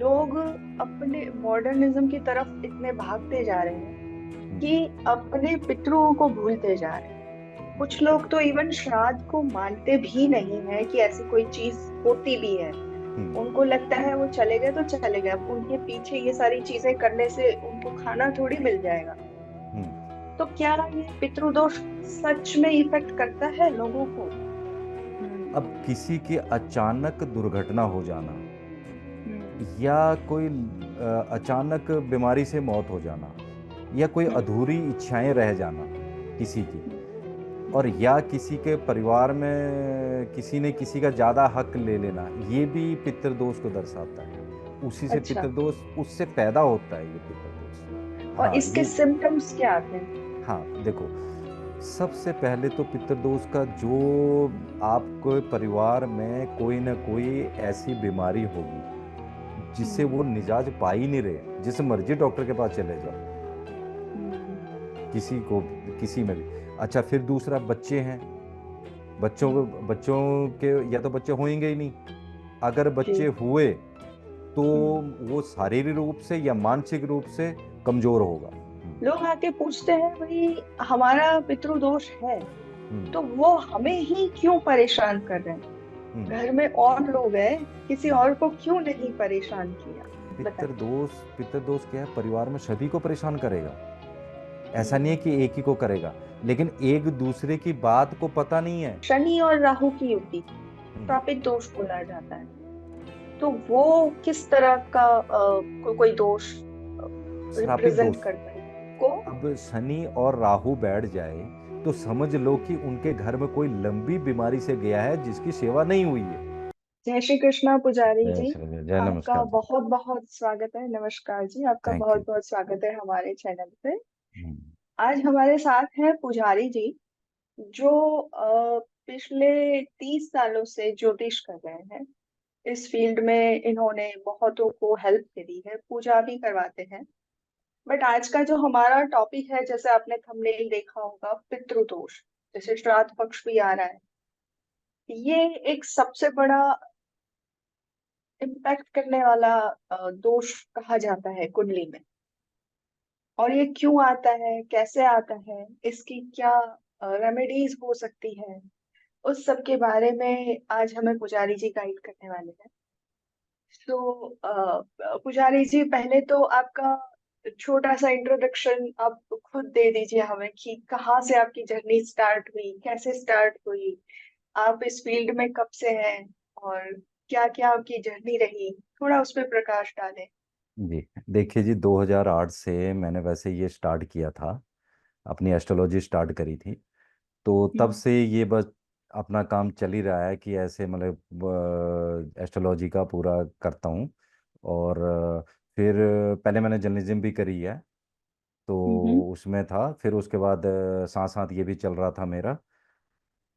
लोग अपने मॉडर्निज्म की तरफ इतने भागते जा रहे हैं हम्म, कि अपने पितरों को भूलते जा रहे हैं। जी। कुछ लोग तो इवन श्राद्ध को मानते भी नहीं है कि ऐसी कोई चीज होती भी है। हम्म, उनको लगता है वो चले गए तो चले गए, अब उनके पीछे ये सारी चीजें करने से उनको खाना थोड़ी मिल जाएगा। हम्म। तो क्या ये पितृदोष सच में इफेक्ट करता है लोगों को? अब किसी की अचानक दुर्घटना हो जाना हम्म। या कोई अचानक बीमारी से मौत हो जाना या कोई हम्म। अधूरी इच्छाएं रह जाना किसी की, हम्म। और या किसी के परिवार में किसी ने किसी का ज्यादा हक ले लेना, ये भी पितृदोष को दर्शाता है। उसी से अच्छा। पितृदोष उससे पैदा होता है ये पितृदोष। और हाँ इसके ये। सिम्टम्स क्या आते हैं? हाँ देखो, सबसे पहले तो पितृदोष का जो आपको परिवार में कोई ना कोई ऐसी बीमारी होगी जिससे हम्म। वो निजाज पा ही नहीं रहे, जिस मर्जी डॉक्टर के पास चले जाओ, हम्म। किसी को किसी में भी। अच्छा, फिर दूसरा बच्चे हैं। बच्चों के या तो बच्चे होंगे ही नहीं। अगर बच्चे जी। हुए तो हम्म। वो शारीरिक रूप से या मानसिक रूप से कमजोर होगा। हम्म, लोग आके पूछते हैं भाई, हमारा पितृदोष है हम्म, तो वो हमें ही क्यों परेशान कर रहे हैं? हम्म। घर में और लोग हैं, किसी और को क्यों नहीं परेशान किया? बताइए। पितृदोष क्या है, परिवार में सभी को परेशान करेगा। ऐसा नहीं है हम्म। कि एक ही को करेगा, लेकिन एक दूसरे की बात को पता नहीं है। शनि और राहु की युति हम्म, श्रापित दोष बोला जाता है। तो वो किस तरह का कोई दोष श्रापित रिप्रेजेंट दोष। करता है को? अब शनि और राहु बैठ जाए तो समझ लो कि उनके घर में कोई लंबी बीमारी से गया है जिसकी सेवा नहीं हुई है। जय श्री कृष्णा पुजारी जय जी। श्री जय जय आपका नमस्कार जी। बहुत बहुत स्वागत है। नमस्कार जी, आपका थैंक यू। बहुत बहुत स्वागत है हमारे चैनल पे। हम्म, आज हमारे साथ हैं पुजारी जी, जो पिछले 30 सालों से ज्योतिष कर रहे हैं। इस फील्ड में इन्होंने बहुतों को हेल्प करी है, पूजा भी करवाते हैं। बट आज का जो हमारा टॉपिक है, जैसे आपने थंबनेल देखा होगा, पितृदोष। जैसे श्राद्ध पक्ष भी आ रहा है, ये एक सबसे बड़ा इम्पैक्ट करने वाला दोष कहा जाता है कुंडली में। और ये क्यों आता है, कैसे आता है, इसकी क्या रेमेडीज हो सकती है, उस सब के बारे में आज हमें पुजारी जी गाइड करने वाले हैं। पुजारी जी, पहले तो आपका छोटा सा इंट्रोडक्शन आप खुद दे दीजिए हमें कि कहाँ से आपकी जर्नी स्टार्ट हुई, कैसे स्टार्ट हुई, आप इस फील्ड में कब से हैं, और क्या क्या आपकी जर्नी रही, थोड़ा उस पर प्रकाश डालें। जी देखिए जी, 2008 से मैंने वैसे ये स्टार्ट किया था, अपनी एस्ट्रोलॉजी स्टार्ट करी थी। तो तब हम्म। से ये बस अपना काम चल ही रहा है कि ऐसे मतलब एस्ट्रोलॉजी का पूरा करता हूँ। और फिर पहले मैंने जर्नलिज्म भी करी है, हम्म। तो उसमें था। फिर उसके बाद साथ साथ ये भी चल रहा था मेरा।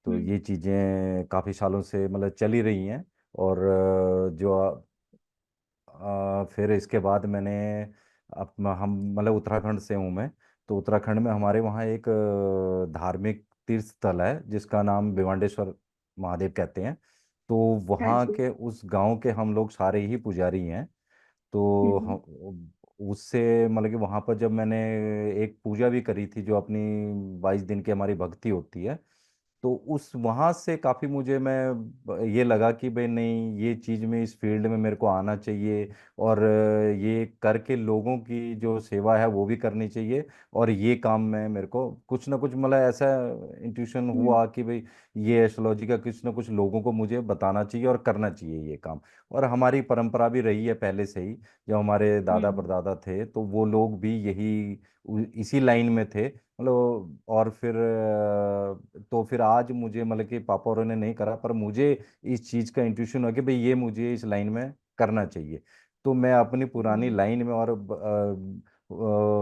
तो हम्म। ये चीज़ें काफ़ी सालों से मतलब चली रही हैं। और फिर इसके बाद मैंने हम मतलब उत्तराखंड से हूँ मैं। तो उत्तराखंड में हमारे वहाँ एक धार्मिक तीर्थ स्थल है जिसका नाम भिवांडेश्वर महादेव कहते हैं। तो हाँ वहाँ जी। के उस गांव के हम लोग सारे ही पुजारी हैं। तो हम्म। हम उससे मतलब कि वहाँ पर जब मैंने एक पूजा भी करी थी जो अपनी 22 दिन की हमारी भक्ति होती है। तो उस वहाँ से काफ़ी मुझे मैं ये लगा कि भाई नहीं, ये चीज़ में इस फील्ड में मेरे को आना चाहिए। और ये करके लोगों की जो सेवा है वो भी करनी चाहिए। और ये काम में मेरे को कुछ ना कुछ मतलब ऐसा इंट्यूशन हम्म। हुआ कि भाई ये एस्ट्रोलॉजी का कुछ ना कुछ लोगों को मुझे बताना चाहिए और करना चाहिए ये काम। और हमारी परंपरा भी रही है पहले से ही, जब हमारे दादा हम्म। परदादा थे तो वो लोग भी यही इसी लाइन में थे मतलब। और फिर तो फिर आज मुझे मतलब कि पापा और ने नहीं करा, पर मुझे इस चीज़ का इंट्यूशन हुआ कि भाई ये मुझे इस लाइन में करना चाहिए। तो मैं अपनी पुरानी हम्म। लाइन में और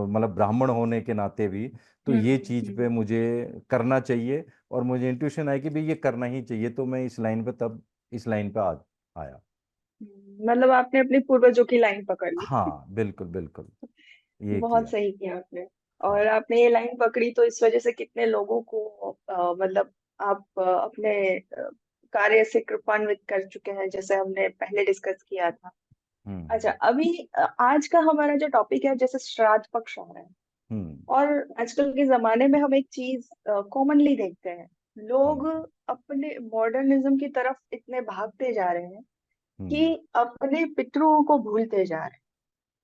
मतलब ब्राह्मण होने के नाते भी तो ये चीज़ पे हम्म। मुझे करना चाहिए। और मुझे इंट्यूशन आया कि भाई ये करना ही चाहिए, तो मैं इस लाइन पे तब इस लाइन पे आ आया। मतलब आपने अपने पूर्वजों की लाइन पकड़ ली। हाँ बिल्कुल बिल्कुल, ये बहुत किया। सही किया आपने। हाँ। और आपने ये लाइन पकड़ी तो इस वजह से कितने लोगों को मतलब आप अपने कार्य से कृपान्वित कर चुके हैं, जैसे हमने पहले डिस्कस किया था। हम्म। अच्छा, अभी आज का हमारा जो टॉपिक है, जैसे श्राद्ध पक्ष आ रहा है, हम्म। और आजकल के जमाने में हम एक चीज कॉमनली देखते हैं। लोग हम्म। अपने मॉडर्निज्म की तरफ इतने भागते जा रहे हैं हम्म। कि अपने पितरों को भूलते जा रहे हैं।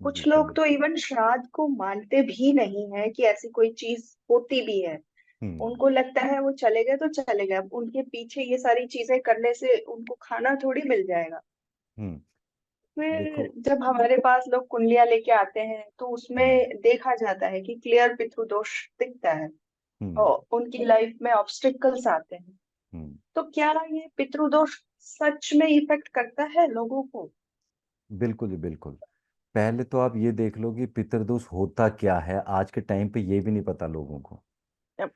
कुछ बिल्कुल लोग बिल्कुल। तो इवन श्राद्ध को मानते भी नहीं है कि ऐसी कोई चीज होती भी है। हम्म। उनको लगता है वो चले गए तो चले गए, अब उनके पीछे ये सारी चीजें करने से उनको खाना थोड़ी मिल जाएगा। हम्म। फिर देखो। जब हमारे पास लोग कुंडलियां लेके आते हैं तो हम्म। उसमें देखा जाता है कि क्लियर पितृ दोष दिखता है, हम्म। और उनकी लाइफ में ऑब्स्टिकल्स आते हैं। हम्म। तो क्या ये पितृदोष सच में इफेक्ट करता है लोगों को? बिल्कुल जी बिल्कुल। पहले तो आप ये देख लो कि पितृदोष होता क्या है, आज के टाइम पे ये भी नहीं पता लोगों को।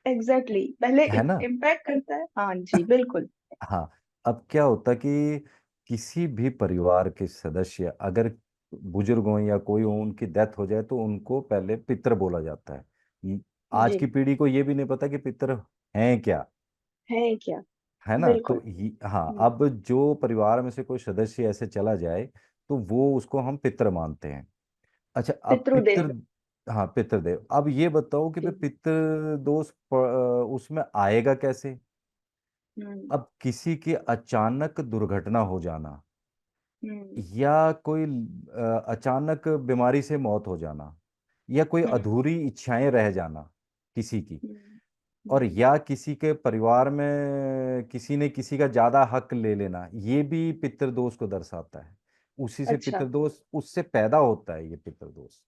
एग्जैक्टली पहले है ना। इम्पैक्ट करता है, हाँ जी बिल्कुल। हाँ। अब क्या होता कि किसी भी परिवार के सदस्य अगर बुजुर्ग हों या कोई हो, उनकी डेथ हो जाए तो उनको पहले पितृ बोला जाता है। आज जी। की पीढ़ी को ये भी नहीं पता कि पितृ हैं क्या। है क्या? है ना। तो बिल्कुल। हाँ, हम्म। अब जो परिवार में से कोई सदस्य ऐसे चला जाए तो वो उसको हम पितृ मानते हैं। अच्छा, अब पितृ। पितृदेव। हाँ, पितृदेव। अब ये बताओ कि भाई जी। पितृ दोष उसमें आएगा कैसे। हम्म। अब किसी की अचानक दुर्घटना हो जाना, हम्म। या कोई अचानक बीमारी से मौत हो जाना, या कोई हम्म। अधूरी इच्छाएं रह जाना किसी की, हम्म। और हम्म। या किसी के परिवार में किसी ने किसी का ज्यादा हक ले लेना, ये भी पितृदोष को दर्शाता है। उसी से अच्छा। पितृदोष उससे पैदा होता है ये पितृदोष।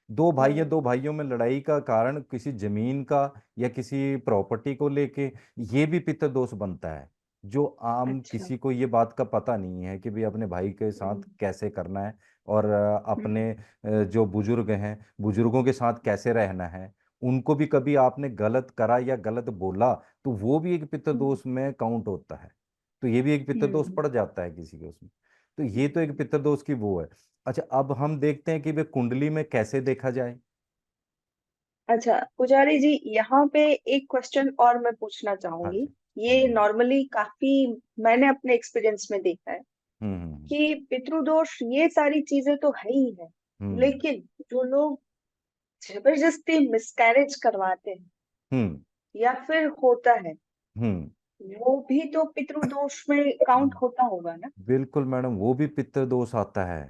दो भाई या हम्म। दो भाइयों में लड़ाई का कारण किसी जमीन का या किसी प्रॉपर्टी को लेके, ये भी पितृदोष बनता है। जो आम अच्छा। किसी को ये बात का पता नहीं है कि भाई अपने भाई के साथ हम्म। कैसे करना है, और अपने हम्म। जो बुजुर्ग हैं, बुजुर्गों के साथ कैसे रहना है। उनको भी कभी आपने गलत करा या गलत बोला तो वो भी एक हम्म। पितृदोष में काउंट होता है। तो ये भी एक पितृदोष हम्म। पड़ जाता है किसी के उसमें। तो ये तो एक हम्म। पितृदोष की वो है। अच्छा, अब हम देखते हैं कि वे कुंडली में कैसे देखा जाए। अच्छा पुजारी जी, यहाँ पे एक क्वेश्चन और मैं पूछना हाँ चाहूंगी। जी। हाँ ये जी। नॉर्मली काफी मैंने अपने एक्सपीरियंस में देखा है हम्म। कि पितृदोष ये सारी चीजें तो है ही है, हम्म। लेकिन जो लोग जबरदस्ती मिसकैरेज करवाते हैं हम्म। या फिर होता है, हम्म। वो भी तो पितृदोष में काउंट हम्म। होता होगा ना? बिल्कुल मैडम, वो भी पितृदोष आता है।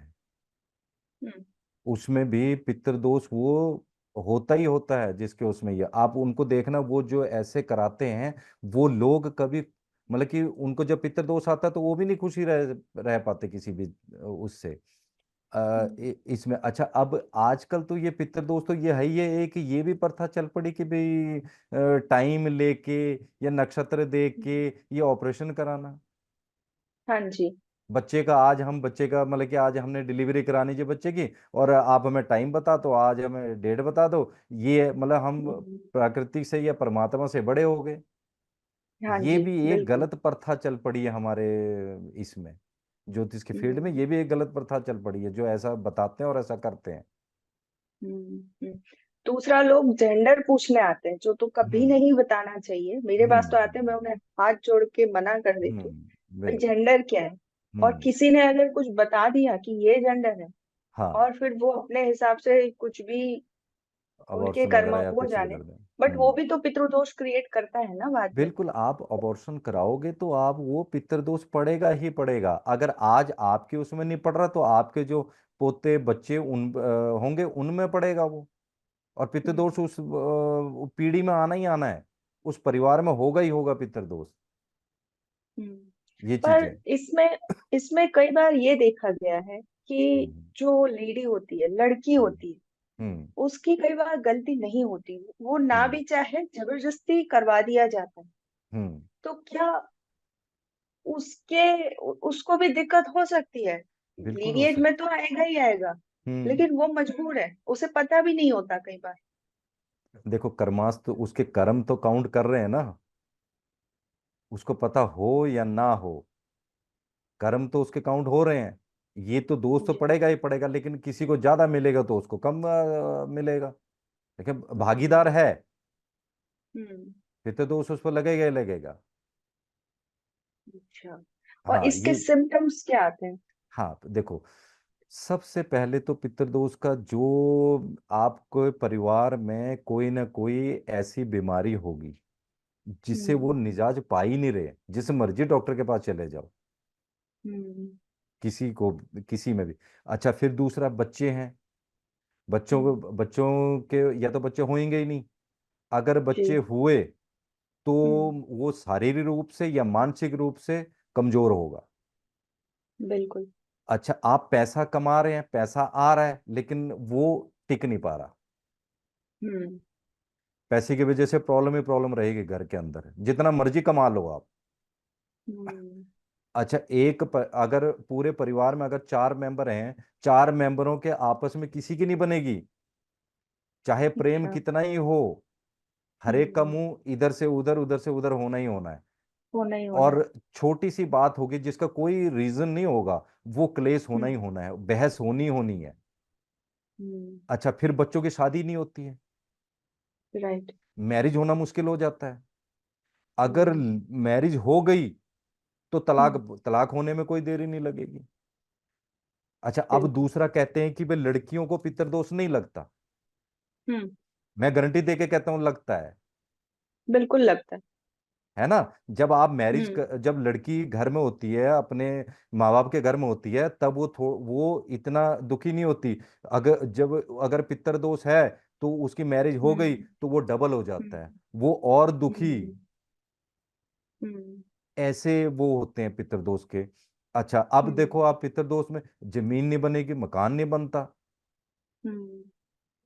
हम्म। उसमें भी पितृदोष वो होता ही होता है। जिसके उसमें ये आप उनको देखना, वो जो ऐसे कराते हैं वो लोग कभी, मतलब कि उनको जब पितृदोष आता है तो वो भी नहीं खुशी रह पाते किसी भी उससे। हम्म। इसमें अच्छा, अब आजकल तो ये पितृदोष तो ये है ही है, एक ये भी प्रथा चल पड़ी कि भाई टाइम लेके या नक्षत्र देख के हम्म। ये ऑपरेशन कराना। हाँ जी। बच्चे का आज हम बच्चे का मतलब कि आज हमने डिलीवरी करानी है बच्चे की, और आप हमें टाइम बता दो, आज हमें डेट बता दो। ये मतलब हम हम्म। प्रकृति से या परमात्मा से बड़े हो गए। हाँ ये जी भी एक बिल्कुल। गलत प्रथा चल पड़ी है हमारे इसमें, ज्योतिष के फील्ड में हम्म। ये भी एक गलत प्रथा चल पड़ी है, जो ऐसा बताते हैं और ऐसा करते हैं। हम्म। हम्म। दूसरा, लोग जेंडर पूछने आते हैं जो तो कभी हम्म। नहीं बताना चाहिए। मेरे पास तो आते हैं, मैं हम्म। उन्हें हाथ जोड़ के मना कर देती हूँ भाई बिल्कुल। जेंडर क्या है। और हम्म। किसी ने अगर कुछ बता दिया कि ये जेंडर है, हाँ। और फिर वो अपने हिसाब से कुछ भी उनके अबॉर्शन कर्म वगैरह या वो कुछ भी जाने, कर दें। बट वो भी तो पितृदोष क्रिएट करता है ना बाद में। बिल्कुल, आप अबॉर्शन कराओगे तो आप वो पितृदोष पड़ेगा ही पड़ेगा। अगर आज आपके उसमें नहीं पड़ रहा तो आपके जो पोते बच्चे होंगे उनमें पड़ेगा वो। और पितृदोष हम्म। उस पीढ़ी में आना ही आना है। उस परिवार में होगा ही होगा पितृदोष। हम्म। ये पर चीजें। इसमें इसमें कई बार ये देखा गया है कि हम्म। जो लेडी होती है, लड़की हम्म। होती है, हम्म। उसकी कई बार गलती नहीं होती, वो ना हम्म। भी चाहे जबरदस्ती करवा दिया जाता है। हम्म। तो क्या उसके उसको भी दिक्कत हो सकती है? बिल्कुल हो लीनिएज में सकता। तो आएगा ही आएगा, हम्म। लेकिन वो मजबूर है, उसे पता भी नहीं होता कई बार। देखो, कर्मास तो उसके कर्म तो काउंट कर रहे हैं ना। उसको पता हो या ना हो, कर्म तो उसके काउंट हो रहे हैं। ये तो दोष तो जी। पड़ेगा ही पड़ेगा, लेकिन किसी को ज्यादा मिलेगा तो उसको कम मिलेगा। देखिए, भागीदार हम्म। है, हम्म। फिर तो दोष उस पर लगेगा ही लगेगा। अच्छा। और हाँ इसके ये। सिम्टम्स क्या आते हैं? हाँ, तो देखो, सबसे पहले तो पितृदोष का जो आपको परिवार में कोई ना कोई ऐसी बीमारी होगी जिससे हम्म। वो निजाज पा ही नहीं रहे, जिस मर्जी डॉक्टर के पास चले जाओ, हम्म। किसी को, किसी में भी। अच्छा, फिर दूसरा बच्चे हैं। हम्म। बच्चों के या तो बच्चे होंगे ही नहीं, अगर बच्चे जी। हुए तो हम्म। वो शारीरिक रूप से या मानसिक रूप से कमजोर होगा। बिल्कुल। अच्छा, आप पैसा कमा रहे हैं, पैसा आ रहा है, लेकिन वो टिक नहीं पा रहा। हम्म। पैसे की वजह से प्रॉब्लम ही प्रॉब्लम रहेगी घर के अंदर, जितना मर्जी कमा लो आप। हम्म। अच्छा, अगर पूरे परिवार में अगर 4 मेंबर हैं, 4 मेंबरों के आपस में किसी की नहीं बनेगी, चाहे प्रेम अच्छा। कितना ही हो, हर एक का हम्म। मुंह इधर से उधर, उधर से उधर होना ही होना है। होना ही होना और है। छोटी सी बात होगी जिसका कोई रीजन नहीं होगा, वो क्लेश होना ही हम्म। होना है, बहस होनी होनी है। हम्म। अच्छा, फिर बच्चों की शादी नहीं होती है, राइट। मैरिज होना मुश्किल हो जाता है। अगर हम्म। मैरिज हो गई तो तलाक, हम्म। तलाक होने में कोई देरी नहीं लगेगी। अच्छा, अब बिल्कुल। दूसरा कहते हैं कि भाई लड़कियों को पितृदोष नहीं लगता। हम्म। मैं गारंटी दे के कहता हूँ लगता बिल्कुल लगता है। है ना। जब आप हम्म। जब लड़की घर में होती है, अपने माँ बाप के घर में होती है, तब वो इतना दुखी नहीं होती। अगर पितृदोष है तो उसकी मैरिज हो गई हम्म। तो वो डबल हो जाता है, हम्म। वो और दुखी। हम्म। हम्म। ऐसे वो होते हैं पितृदोष के। अच्छा, अब देखो, हम्म। आप पितृदोष में जमीन नहीं बनेगी, मकान नहीं बनता, हम्म।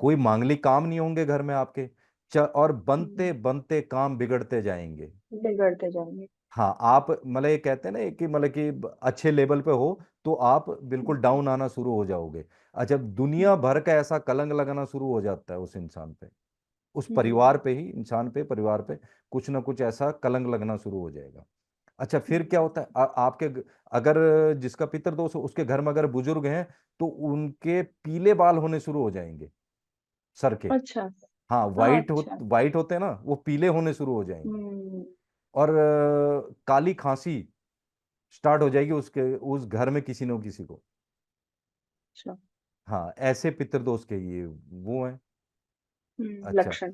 कोई मांगलिक काम नहीं होंगे घर में आपके, और बनते हम्म। बनते काम बिगड़ते जाएंगे। बिगड़ते जाएंगे। हाँ, आप मतलब ये कहते हैं ना कि मतलब कि अच्छे लेवल पे हो तो आप बिल्कुल हम्म। डाउन आना शुरू हो जाओगे। अच्छा, दुनिया हम्म। भर का ऐसा कलंक लगाना शुरू हो जाता है उस इंसान पे, उस परिवार हम्म। पे ही, इंसान पे, परिवार पे कुछ ना कुछ ऐसा कलंक लगना शुरू हो जाएगा। अच्छा, फिर क्या होता है, अगर जिसका पितृदोष हो उसके घर में अगर बुजुर्ग हैं तो उनके पीले बाल होने शुरू हो जाएंगे, सर के। अच्छा। हाँ, हाँ, अच्छा। वाइट होते हैं ना, वो पीले होने शुरू हो जाएंगे। हम्म। और काली खांसी स्टार्ट हो जाएगी उसके उस घर में किसी न किसी को। अच्छा। हाँ, ऐसे पितृदोष के ये वो है। अच्छा, लक्षण।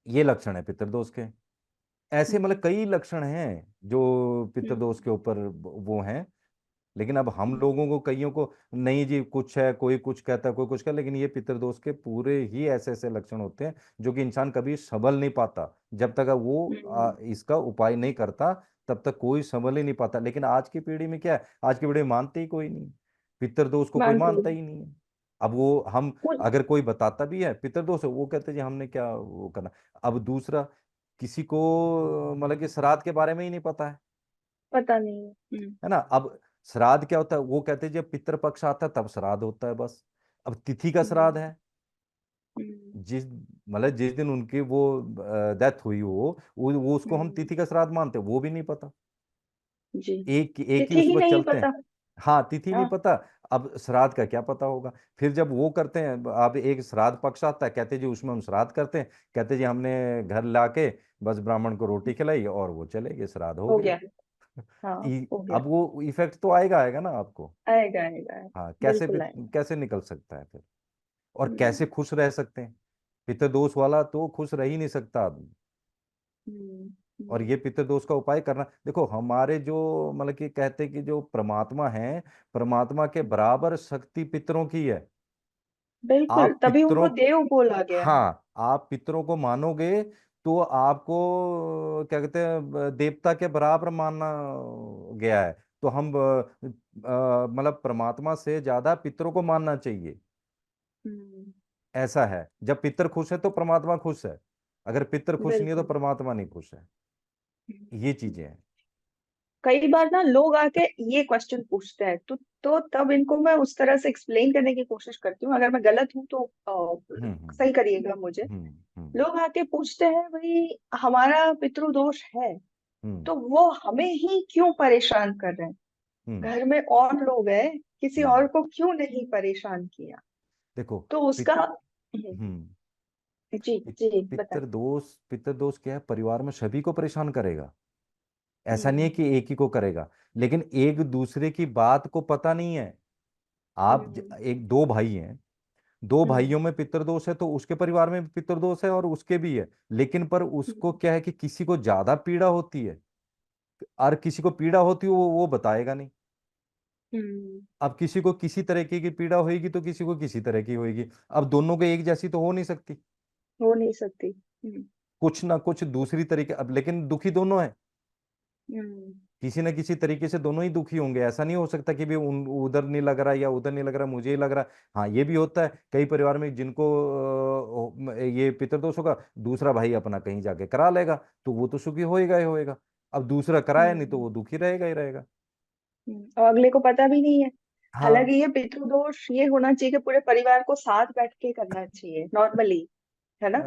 ये लक्षण है पितृदोष के। ऐसे मतलब हम्म। कई लक्षण हैं जो पितृदोष हम्म। के ऊपर वो हैं। लेकिन अब हम हम्म। लोगों को, कईयों को नहीं जी, कुछ है, कोई कुछ कहता है, कोई कुछ कहता है, लेकिन ये पितृदोष के पूरे ही ऐसे ऐसे लक्षण होते हैं जो कि इंसान कभी संभल नहीं पाता। जब तक वो हम्म। इसका उपाय नहीं करता, तब तक कोई संभल ही नहीं पाता। लेकिन आज की पीढ़ी में क्या है, आज की पीढ़ी में मानते ही कोई नहीं, पितृदोष को कोई मानते मानता ही ही नहीं है। अब वो हम, कुछ अगर कोई बताता भी है पितृदोष है, वो कहते हैं जी हमने क्या वो करना। अब दूसरा, किसी को मतलब कि श्राद्ध के बारे में ही नहीं पता पता नहीं है। है ना। अब श्राद्ध क्या होता है, वो कहते हैं जब पितृपक्ष आता है तब श्राद्ध होता है बस। अब तिथि का श्राद्ध हम्म। है, हम्म। जिस दिन उनकी वो डेथ हुई हो, वो उसको हम हम्म। तिथि का श्राद्ध मानते हैं, वो भी नहीं पता। जी। एक एक ही तिथि उस ही पर नहीं चलते हैं। पता। हाँ, तिथि नहीं हाँ। पता। अब श्राद्ध का क्या पता होगा। फिर जब वो करते हैं, अब एक श्राद्ध पक्ष आता है, कहते हैं जी उसमें हम श्राद्ध करते हैं, कहते हैं जी हमने घर लाके बस ब्राह्मण को रोटी खिलाई और वो चले गए, श्राद्ध हो हो गया। गया। हाँ। हो गया। अब वो इफेक्ट तो आएगा आएगा ना आपको। आएगा आएगा आएगा। हाँ, बिल्कुल आएगा। कैसे निकल सकता है फिर, और हम्म। कैसे खुश रह सकते हैं। पितृदोष वाला तो खुश रह ही नहीं सकता आदमी। हम्म। और ये पितृदोष का उपाय करना, देखो हमारे जो मतलब कि कहते हैं कि जो परमात्मा है, परमात्मा के बराबर शक्ति पितरों की है। बिल्कुल, आप तभी पितरों, उनको देव बोला गया है। हाँ, आप पितरों को मानोगे तो आपको क्या कहते हैं, देवता के बराबर मानना गया है। तो हम मतलब परमात्मा से ज्यादा पितरों को मानना चाहिए। हम्म। ऐसा है, जब पितर खुश है तो परमात्मा खुश है, अगर पितर खुश नहीं है तो बिल्कुल। परमात्मा नहीं खुश है। ये चीजें हैं। कई बार ना लोग आके ये क्वेश्चन पूछते हैं, तो तब इनको मैं उस तरह से एक्सप्लेन करने की कोशिश करती हूँ। अगर मैं गलत हूँ तो हम्म। सही करिएगा मुझे। हम्म। हम्म। लोग आके पूछते हैं, भाई हमारा पितृदोष है हम्म। तो वो हमें ही क्यों परेशान कर रहे हैं? हम्म। घर में और लोग हैं, किसी हम्म। और को क्यों नहीं परेशान किया? देखो, तो उसका पित हम्म जी जी बताएं। पितृदोष क्या है, परिवार में सभी को परेशान करेगा। ऐसा नहीं है हम्म। कि एक ही को करेगा, लेकिन एक दूसरे की बात को पता नहीं है। आप हम्म एक दो भाई हैं, दो हम्म भाइयों में पितृदोष है तो उसके परिवार में भी पितृदोष है और उसके भी है, लेकिन पर उसको हम्म क्या है कि किसी को ज्यादा पीड़ा होती है और किसी को पीड़ा होती है, वो बताएगा नहीं। हम्म, अब किसी को किसी तरीके की पीड़ा होगी तो किसी को किसी तरह की होगी, अब दोनों को एक जैसी तो हो नहीं सकती, हो नहीं सकती। कुछ ना कुछ दूसरी तरीके, अब लेकिन दुखी दोनों है, हम्म किसी न किसी तरीके से दोनों ही दुखी होंगे, ऐसा नहीं हो सकता कि भी उधर नहीं लग रहा या उधर नहीं लग रहा मुझे ही लग रहा। हाँ ये भी होता है कई परिवार में जिनको ये पितृदोष होगा, दूसरा भाई अपना कहीं जाके करा लेगा तो वो तो सुखी होएगा ही होएगा, अब दूसरा कराया नहीं तो हम्म वो दुखी रहेगा ही रहेगा। और अगले को पता भी नहीं है। हाँ हालांकि ये पितृदोष ये होना चाहिए कि पूरे परिवार को साथ बैठ के करना चाहिए नॉर्मली, है ना।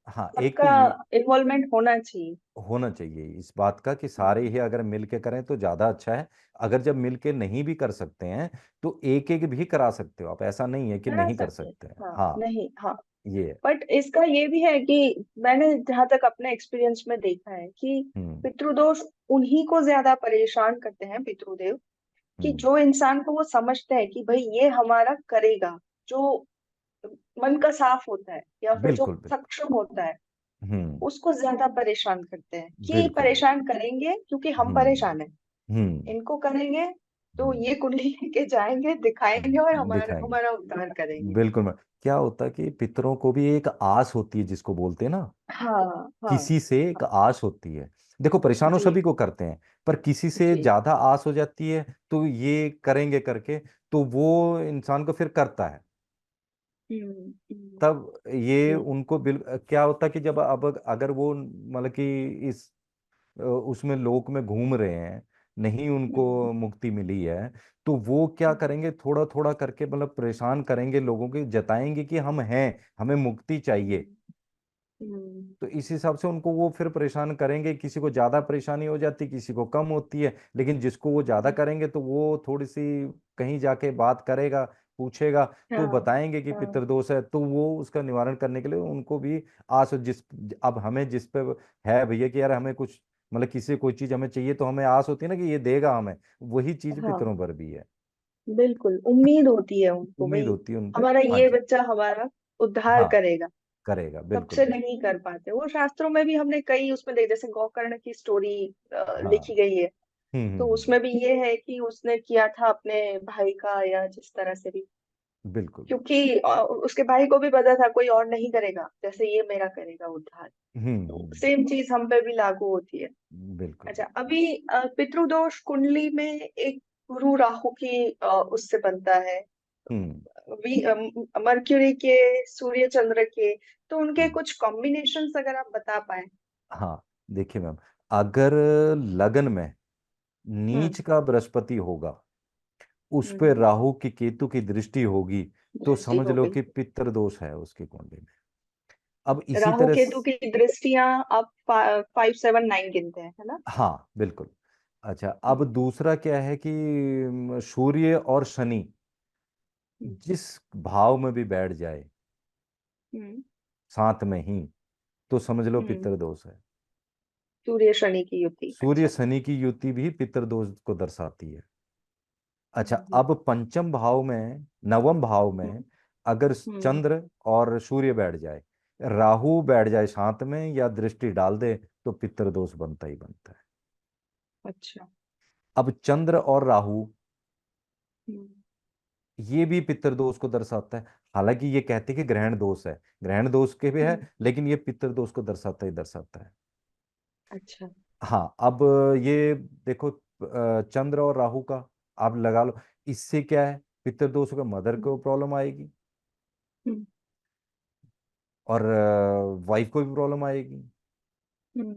हाँ एक तो सबका ये इन्वॉल्वमेंट होना चाहिए। होना चाहिए इस बात का कि सारे हम्म, ही अगर मिल के करें तो ज्यादा अच्छा है। अगर जब मिल के नहीं भी कर सकते हैं तो एक एक भी करा सकते हो आप, ऐसा नहीं है कि करा नहीं कर सकते हैं। सकते हैं। हाँ हाँ नहीं हाँ। ये है। बट इसका ये भी है कि मैंने जहां तक अपने एक्सपीरियंस में देखा है कि हम्म पितृदोष उन्हीं को ज्यादा परेशान करते हैं, पितृदेव, कि हम्म जो इंसान को वो समझते हैं कि भाई ये हमारा करेगा, जो मन का साफ होता है या फिर जो बिल्कुल बिल्कुल। सक्षम होता है, हम्म उसको ज्यादा परेशान करते हैं कि बिल्कुल बिल्कुल। परेशान करेंगे क्योंकि हम हम्म परेशान हैं। हम्म इनको करेंगे तो हम्म ये कुंडली लेके जाएंगे, दिखाएंगे और हमारा दिखाएंगे। हमारा उद्धार करेंगे। बिल्कुल क्या होता है कि पितरों को भी एक आस होती है जिसको बोलते हैं ना, हाँ हाँ किसी से एक आस होती है। देखो परेशान हो जी सभी को करते हैं, पर किसी से जी। ज्यादा आस हो जाती है तो ये करेंगे करके, तो वो इंसान को फिर करता है। हम्म, तब ये जी। उनको क्या होता है कि जब अब अगर वो मतलब कि इस उसमें लोक में घूम रहे हैं, नहीं हम्म, उनको मुक्ति मिली है, तो वो क्या हम्म, करेंगे थोड़ा थोड़ा करके मतलब परेशान करेंगे लोगों के, जताएंगे कि हम हैं, हमें मुक्ति चाहिए। हम्म, हम्म, तो इस हिसाब से उनको वो फिर परेशान करेंगे, किसी को ज्यादा परेशानी हो जाती किसी को कम होती है, लेकिन जिसको वो ज्यादा हम्म, करेंगे तो वो थोड़ी सी कहीं जाके बात करेगा, पूछेगा, तो हाँ बताएंगे कि हाँ पितृदोष है, तो वो उसका निवारण करने के लिए उनको भी आस जिस, अब हमें जिस पे है भैया कि यार हमें कुछ मतलब किसी कोई चीज हमें चाहिए तो हमें आस होती है ना कि ये देगा हमें, वही चीज पितरों हाँ। पर भी है। बिल्कुल उम्मीद होती है उनको उम्मीद भाई, होती है उन पे। हमारा हाँ ये जी। बच्चा हमारा उद्धार हाँ करेगा। करेगा बिल्कुल सबसे बिल्कुल। नहीं कर पाते वो, शास्त्रों में भी हमने कई उसमें देख, जैसे गोकर्ण की स्टोरी लिखी हाँ गई है। तो हम्म। उसमें भी ये है कि उसने किया था अपने भाई का, या जिस तरह से भी, बिल्कुल क्योंकि उसके भाई को भी पता था कोई और नहीं करेगा जैसे ये मेरा करेगा उद्धार। तो हम्म। सेम चीज हम पे भी लागू होती है। बिल्कुल अच्छा, अभी पितृदोष कुंडली में एक गुरु राहु की उससे बनता है, हम्म मर्क्यूरी के, सूर्य चंद्र के, तो उनके हम्म। कुछ कॉम्बिनेशंस अगर आप बता पाए। हाँ देखिए मैम, अगर लगन में हम्म नीच का बृहस्पति होगा, उस पे हम्म, राहु की केतु की दृष्टि होगी, तो दृष्टि समझ हो लो कि बिल्कुल। पितृ दोष है उसकी कुंडली में। अब इसी राहु तरह केतु की दृष्टियां आप 5 7 9 गिनते हैं, है ना। हाँ बिल्कुल। अच्छा अब हम्म दूसरा क्या है कि सूर्य और शनि हम्म जिस भाव में भी बैठ जाए हम्म साथ में ही, तो समझ लो हम्म। पितृ दोष है। सूर्य शनि की युति, सूर्य अच्छा। शनि की युति भी पितृ दोष को दर्शाती है। अच्छा हम्म अब पंचम भाव में, नवम भाव में हम्म अगर हम्म, चंद्र और सूर्य बैठ जाए, राहु बैठ जाए साथ में या दृष्टि डाल दे, तो पितृदोष बनता ही बनता है। अच्छा। अब चंद्र और राहु हम्म ये भी पितृदोष को दर्शाता है, हालांकि ये कहते हैं कि ग्रहण दोष है, ग्रहण दोष के भी है, हम्म, लेकिन ये पितृदोष को दर्शाता ही दर्शाता है। अच्छा। हाँ अब ये देखो चंद्र और राहु का आप लगा लो, इससे क्या है, पितृदोष का मदर हम्म को प्रॉब्लम आएगी हम्म और वाइफ को भी प्रॉब्लम आएगी। हम्म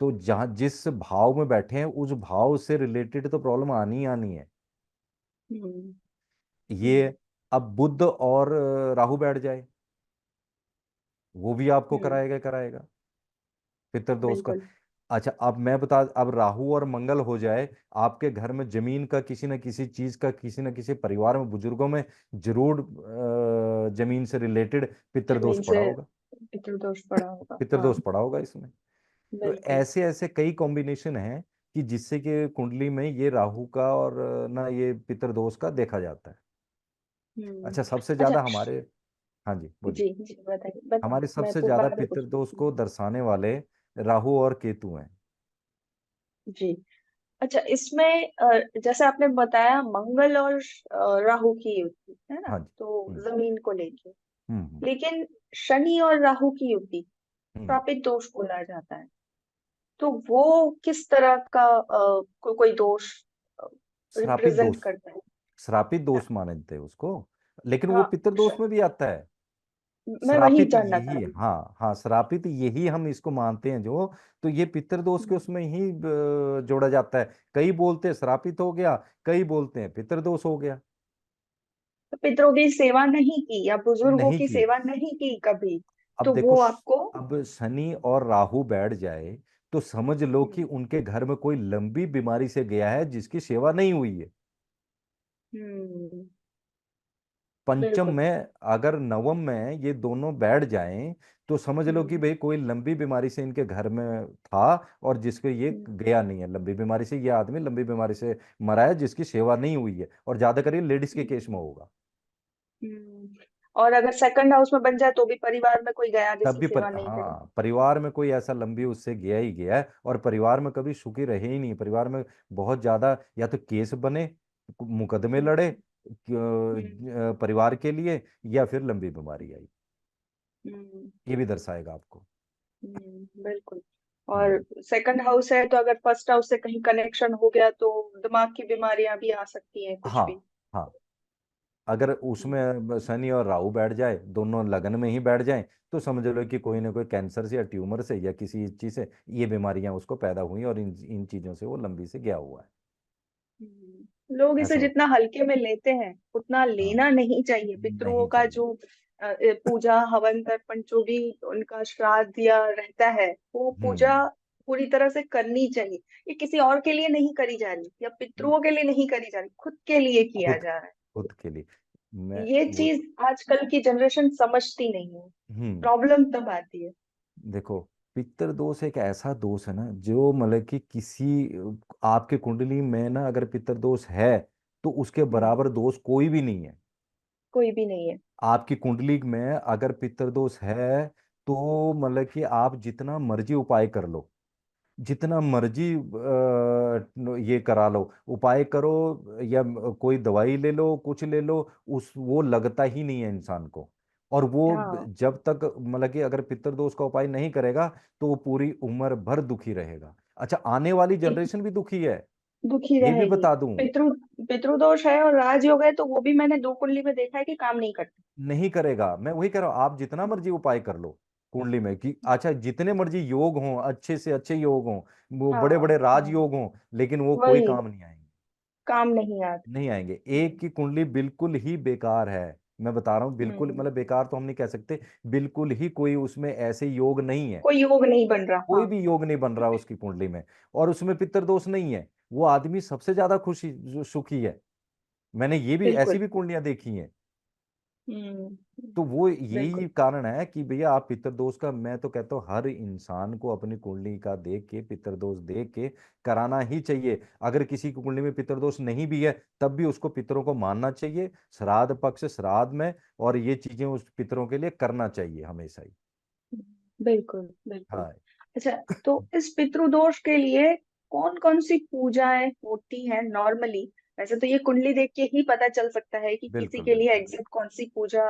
तो जहां जिस भाव में बैठे हैं उस भाव से रिलेटेड तो प्रॉब्लम आनी ही आनी है। हम्म ये अब बुध और राहु बैठ जाए, वो भी आपको हम्म, कराएगा कराएगा पितृदोष का। बिल्कुल। अच्छा अब मैं बता, अब राहु और मंगल हो जाए आपके घर में, जमीन का किसी न किसी चीज का, किसी न किसी परिवार में बुजुर्गों में जरूर जमीन से रिलेटेड पितृदोष जमीन पड़ा से होगा, पितृदोष पड़ा होगा, हाँ। पितृदोष पड़ा होगा इसमें। तो बिल्कुल। ऐसे ऐसे कई कॉम्बिनेशन हैं कि जिससे कि कुंडली में ये राहु का और ना ये पितृदोष का देखा जाता है। हम्म। अच्छा, सबसे अच्छा। ज्यादा हमारे, हाँ जी बोलिए। जी जी, बताइए बताइए, हमारे मैं सबसे ज्यादा बाद में पितृदोष पूछूंगी। को दर्शाने वाले राहु और केतु हैं। जी। अच्छा, इसमें जैसे आपने बताया मंगल और राहु की युति है ना, हाँ जी। तो हम्म जमीन को लेके। हम्म लेकिन शनि और राहु की युति हम्म। श्रापित दोष बोला जाता है। तो वो किस तरह का कोई दोष श्रापित रिप्रेजेंट दोष, करता है? श्रापित हाँ। दोष मानते हैं उसको, लेकिन वो हाँ, पितृदोष में भी आता है। मैं वही श्रापित जानना चाह यही, रही हाँ हाँ, श्रापित यही हम इसको मानते हैं जो, तो ये पितृदोष के हूँ। उसमें ही जोड़ा जाता है। कई बोलते हैं श्रापित हो गया, कई बोलते हैं पितृदोष हो गया। तो पितरों की सेवा नहीं की या बुजुर्गों नहीं की की। सेवा नहीं की कभी, अब तो देखो वो आपको। अब शनि और राहु बैठ जाए तो समझ लो कि हम्म। उनके घर में कोई लंबी बीमारी से गया है जिसकी सेवा नहीं हुई है। हम्म। पंचम बिल्कुल। में, अगर नवम में ये दोनों बैठ जाएं तो समझ लो कि हम्म। भाई कोई लंबी बीमारी से इनके घर में था, और जिसको ये हम्म। गया नहीं है लंबी बीमारी से, ये आदमी लंबी बीमारी से मरा है जिसकी सेवा नहीं हुई है, और ज्यादा करिए लेडीज के केस में हम्म। होगा। और अगर सेकंड हाउस में बन जाए तो भी परिवार में कोई गया तब जिसकी भी सेवा नहीं करी। हाँ, परिवार में कोई ऐसा लंबी उससे गया ही गया है, और परिवार में कभी सुखी रहे ही नहीं। परिवार में बहुत ज्यादा या तो केस बने, मुकदमे लड़े हम्म। हम्म। परिवार के लिए, या फिर लंबी बीमारी आई। हम्म। ये भी दर्शाएगा आपको। बिल्कुल। और हम्म। सेकंड हाउस है तो अगर फर्स्ट हाउस से कहीं कनेक्शन हो गया तो दिमाग की बीमारियां भी आ सकती हैं कुछ हाँ भी। हाँ, अगर हम्म। उसमें शनि और राहु बैठ जाए, दोनों लगन में ही बैठ जाएं, तो समझ लो कि कोई हम्म। ना कोई कैंसर से या ट्यूमर से या किसी चीज से ये बीमारियां उसको पैदा हुई, और इन इन चीजों से वो लंबी से गया हुआ है। लोग इसे ऐसा होता जितना हल्के में लेते हैं उतना है। हाँ, लेना नहीं चाहिए। पितरों नहीं का चाहिए। जो पूजा हवन तर्पण जो भी उनका श्राद्ध या रहता है, वो पूजा हम्म। पूरी तरह से करनी चाहिए। ये किसी और के लिए नहीं करी जा रही या पितरों के लिए नहीं करी जा रही, खुद के लिए किया खुद, जा रहा है। खुद के लिए। मैं ये वो, चीज आजकल की जनरेशन समझती नहीं है। हम्म, प्रॉब्लम तब आती है। देखो पितर दोष एक ऐसा दोष है ना जो मतलब कि किसी, आपके कुंडली में ना अगर पितर दोष है तो उसके हम्म। बराबर दोष कोई भी नहीं है। कोई भी नहीं है। आपकी कुंडली में अगर पितर दोष है तो मतलब कि आप जितना मर्जी उपाय कर लो, जितना मर्जी ये करा लो, उपाय करो, या कोई दवाई ले लो, कुछ ले लो, उस वो लगता ही नहीं है इंसान को। और वो हाँ। जब तक मतलब कि अगर पितृदोष का उपाय नहीं करेगा तो वो पूरी उम्र भर दुखी रहेगा। अच्छा, आने वाली एक जनरेशन भी दुखी है, दुखी ये भी रहेगी। बता दूं। पितृ पितृदोष है और राजयोग है तो वो भी मैंने दो कुंडली में देखा है कि काम नहीं करते। नहीं करेगा, मैं वही कह रहा हूँ, आप जितना मर्जी उपाय कर लो कुंडली में, कि अच्छा जितने मर्जी योग हों, अच्छे से अच्छे योग हों, वो बड़े हाँ। बड़े राज हाँ। योग हों, लेकिन वो कोई वही, काम नहीं आएंगे। काम नहीं आता। नहीं आएंगे। एक की कुंडली बिल्कुल ही बेकार है, मैं बता रहा हूँ, बिल्कुल हम्म। मतलब बेकार तो हम नहीं कह सकते, बिल्कुल ही कोई उसमें ऐसे योग नहीं है। कोई योग नहीं बन रहा, कोई हाँ। भी योग नहीं बन रहा उसकी कुंडली में, और उसमें पितृदोष नहीं है, वो आदमी सबसे ज्यादा खुशी सुखी है। मैंने ये भी ऐसी बिल्कुल। भी कुंडलियां देखी हैं। हम्म। तो वो बिल्कुल। यही कारण है कि भैया आप पितृदोष का, मैं तो कहता हूँ हर इंसान को अपनी कुंडली का देख के, पितृदोष देख के कराना ही चाहिए। अगर किसी की कुंडली में पितृदोष नहीं भी है तब भी उसको पितरों को मानना चाहिए, श्राद्ध पक्ष श्राद्ध में, और ये चीजें उस पितरों के लिए करना चाहिए हमेशा ही। बिल्कुल। बिल्कुल। हाँ। अच्छा, तो इस पितृदोष के लिए कौन कौन सी पूजाएं होती हैं नॉर्मली? वैसे तो ये कुंडली देख के ही पता चल सकता है कि किसी बिल्कुल के लिए बिल्कुल। एग्जैक्ट कौन सी पूजा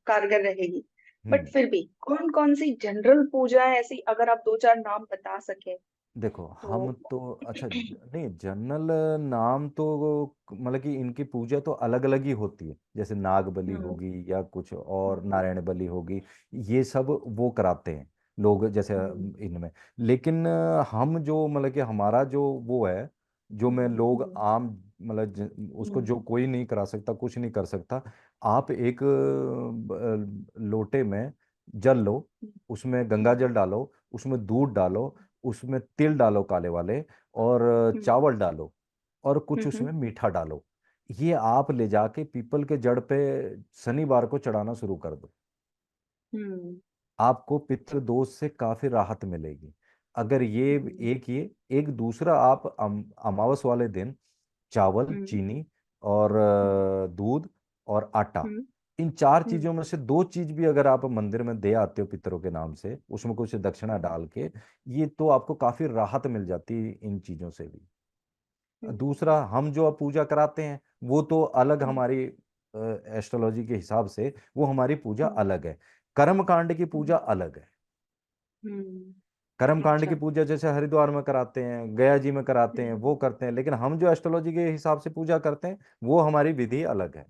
कारगर रहेगी। बट हम्म। फिर भी कौन कौन सी जनरल पूजाएं ऐसी, अगर आप दो चार नाम बता सकें देखो हम तो। तो, अच्छा नहीं, जनरल नाम तो मतलब कि इनकी पूजा तो अलग अलग ही होती है, जैसे नाग बलि हम्म। होगी या कुछ और, हम्म। नारायण बलि होगी, ये सब वो कराते हैं लोग जैसे हम्म। इनमें। लेकिन हम जो मतलब कि हमारा जो वो है, जो मैं हम्म। लोग हम्म। आम मतलब उसको हम्म। जो कोई नहीं करा सकता, कुछ नहीं कर सकता, आप एक लोटे में जल लो, उसमें गंगा हम्म। जल डालो, उसमें दूध डालो, उसमें तिल डालो काले वाले, और हम्म। चावल डालो, और कुछ हम्म। उसमें मीठा डालो। ये आप ले जाके पीपल के जड़ पे शनिवार को चढ़ाना शुरू कर दो। हम्म। आपको पितृ दोष से काफी राहत मिलेगी। अगर ये हम्म। एक दूसरा आप अमावस वाले दिन चावल, हम्म। चीनी और दूध और आटा, हम्म। इन चार हम्म। चीजों में से दो चीज भी अगर आप मंदिर में दे आते हो पितरों के नाम से, उसमें कुछ दक्षिणा डाल के, ये तो आपको काफी राहत मिल जाती है इन चीजों से भी। दूसरा, हम्म। हम जो अब पूजा कराते हैं वो तो अलग, हम्म। हमारी एस्ट्रोलॉजी के हिसाब से वो हमारी पूजा हम्म। अलग है। कर्म कांड की हम्म। पूजा अलग है। हम्म। कर्म कांड की अच्छा। पूजा जैसे हरिद्वार में कराते हैं, गया जी में कराते हैं, हम्म। वो करते हैं, लेकिन हम जो एस्ट्रोलॉजी के हिसाब से पूजा करते हैं वो हमारी विधि अलग है।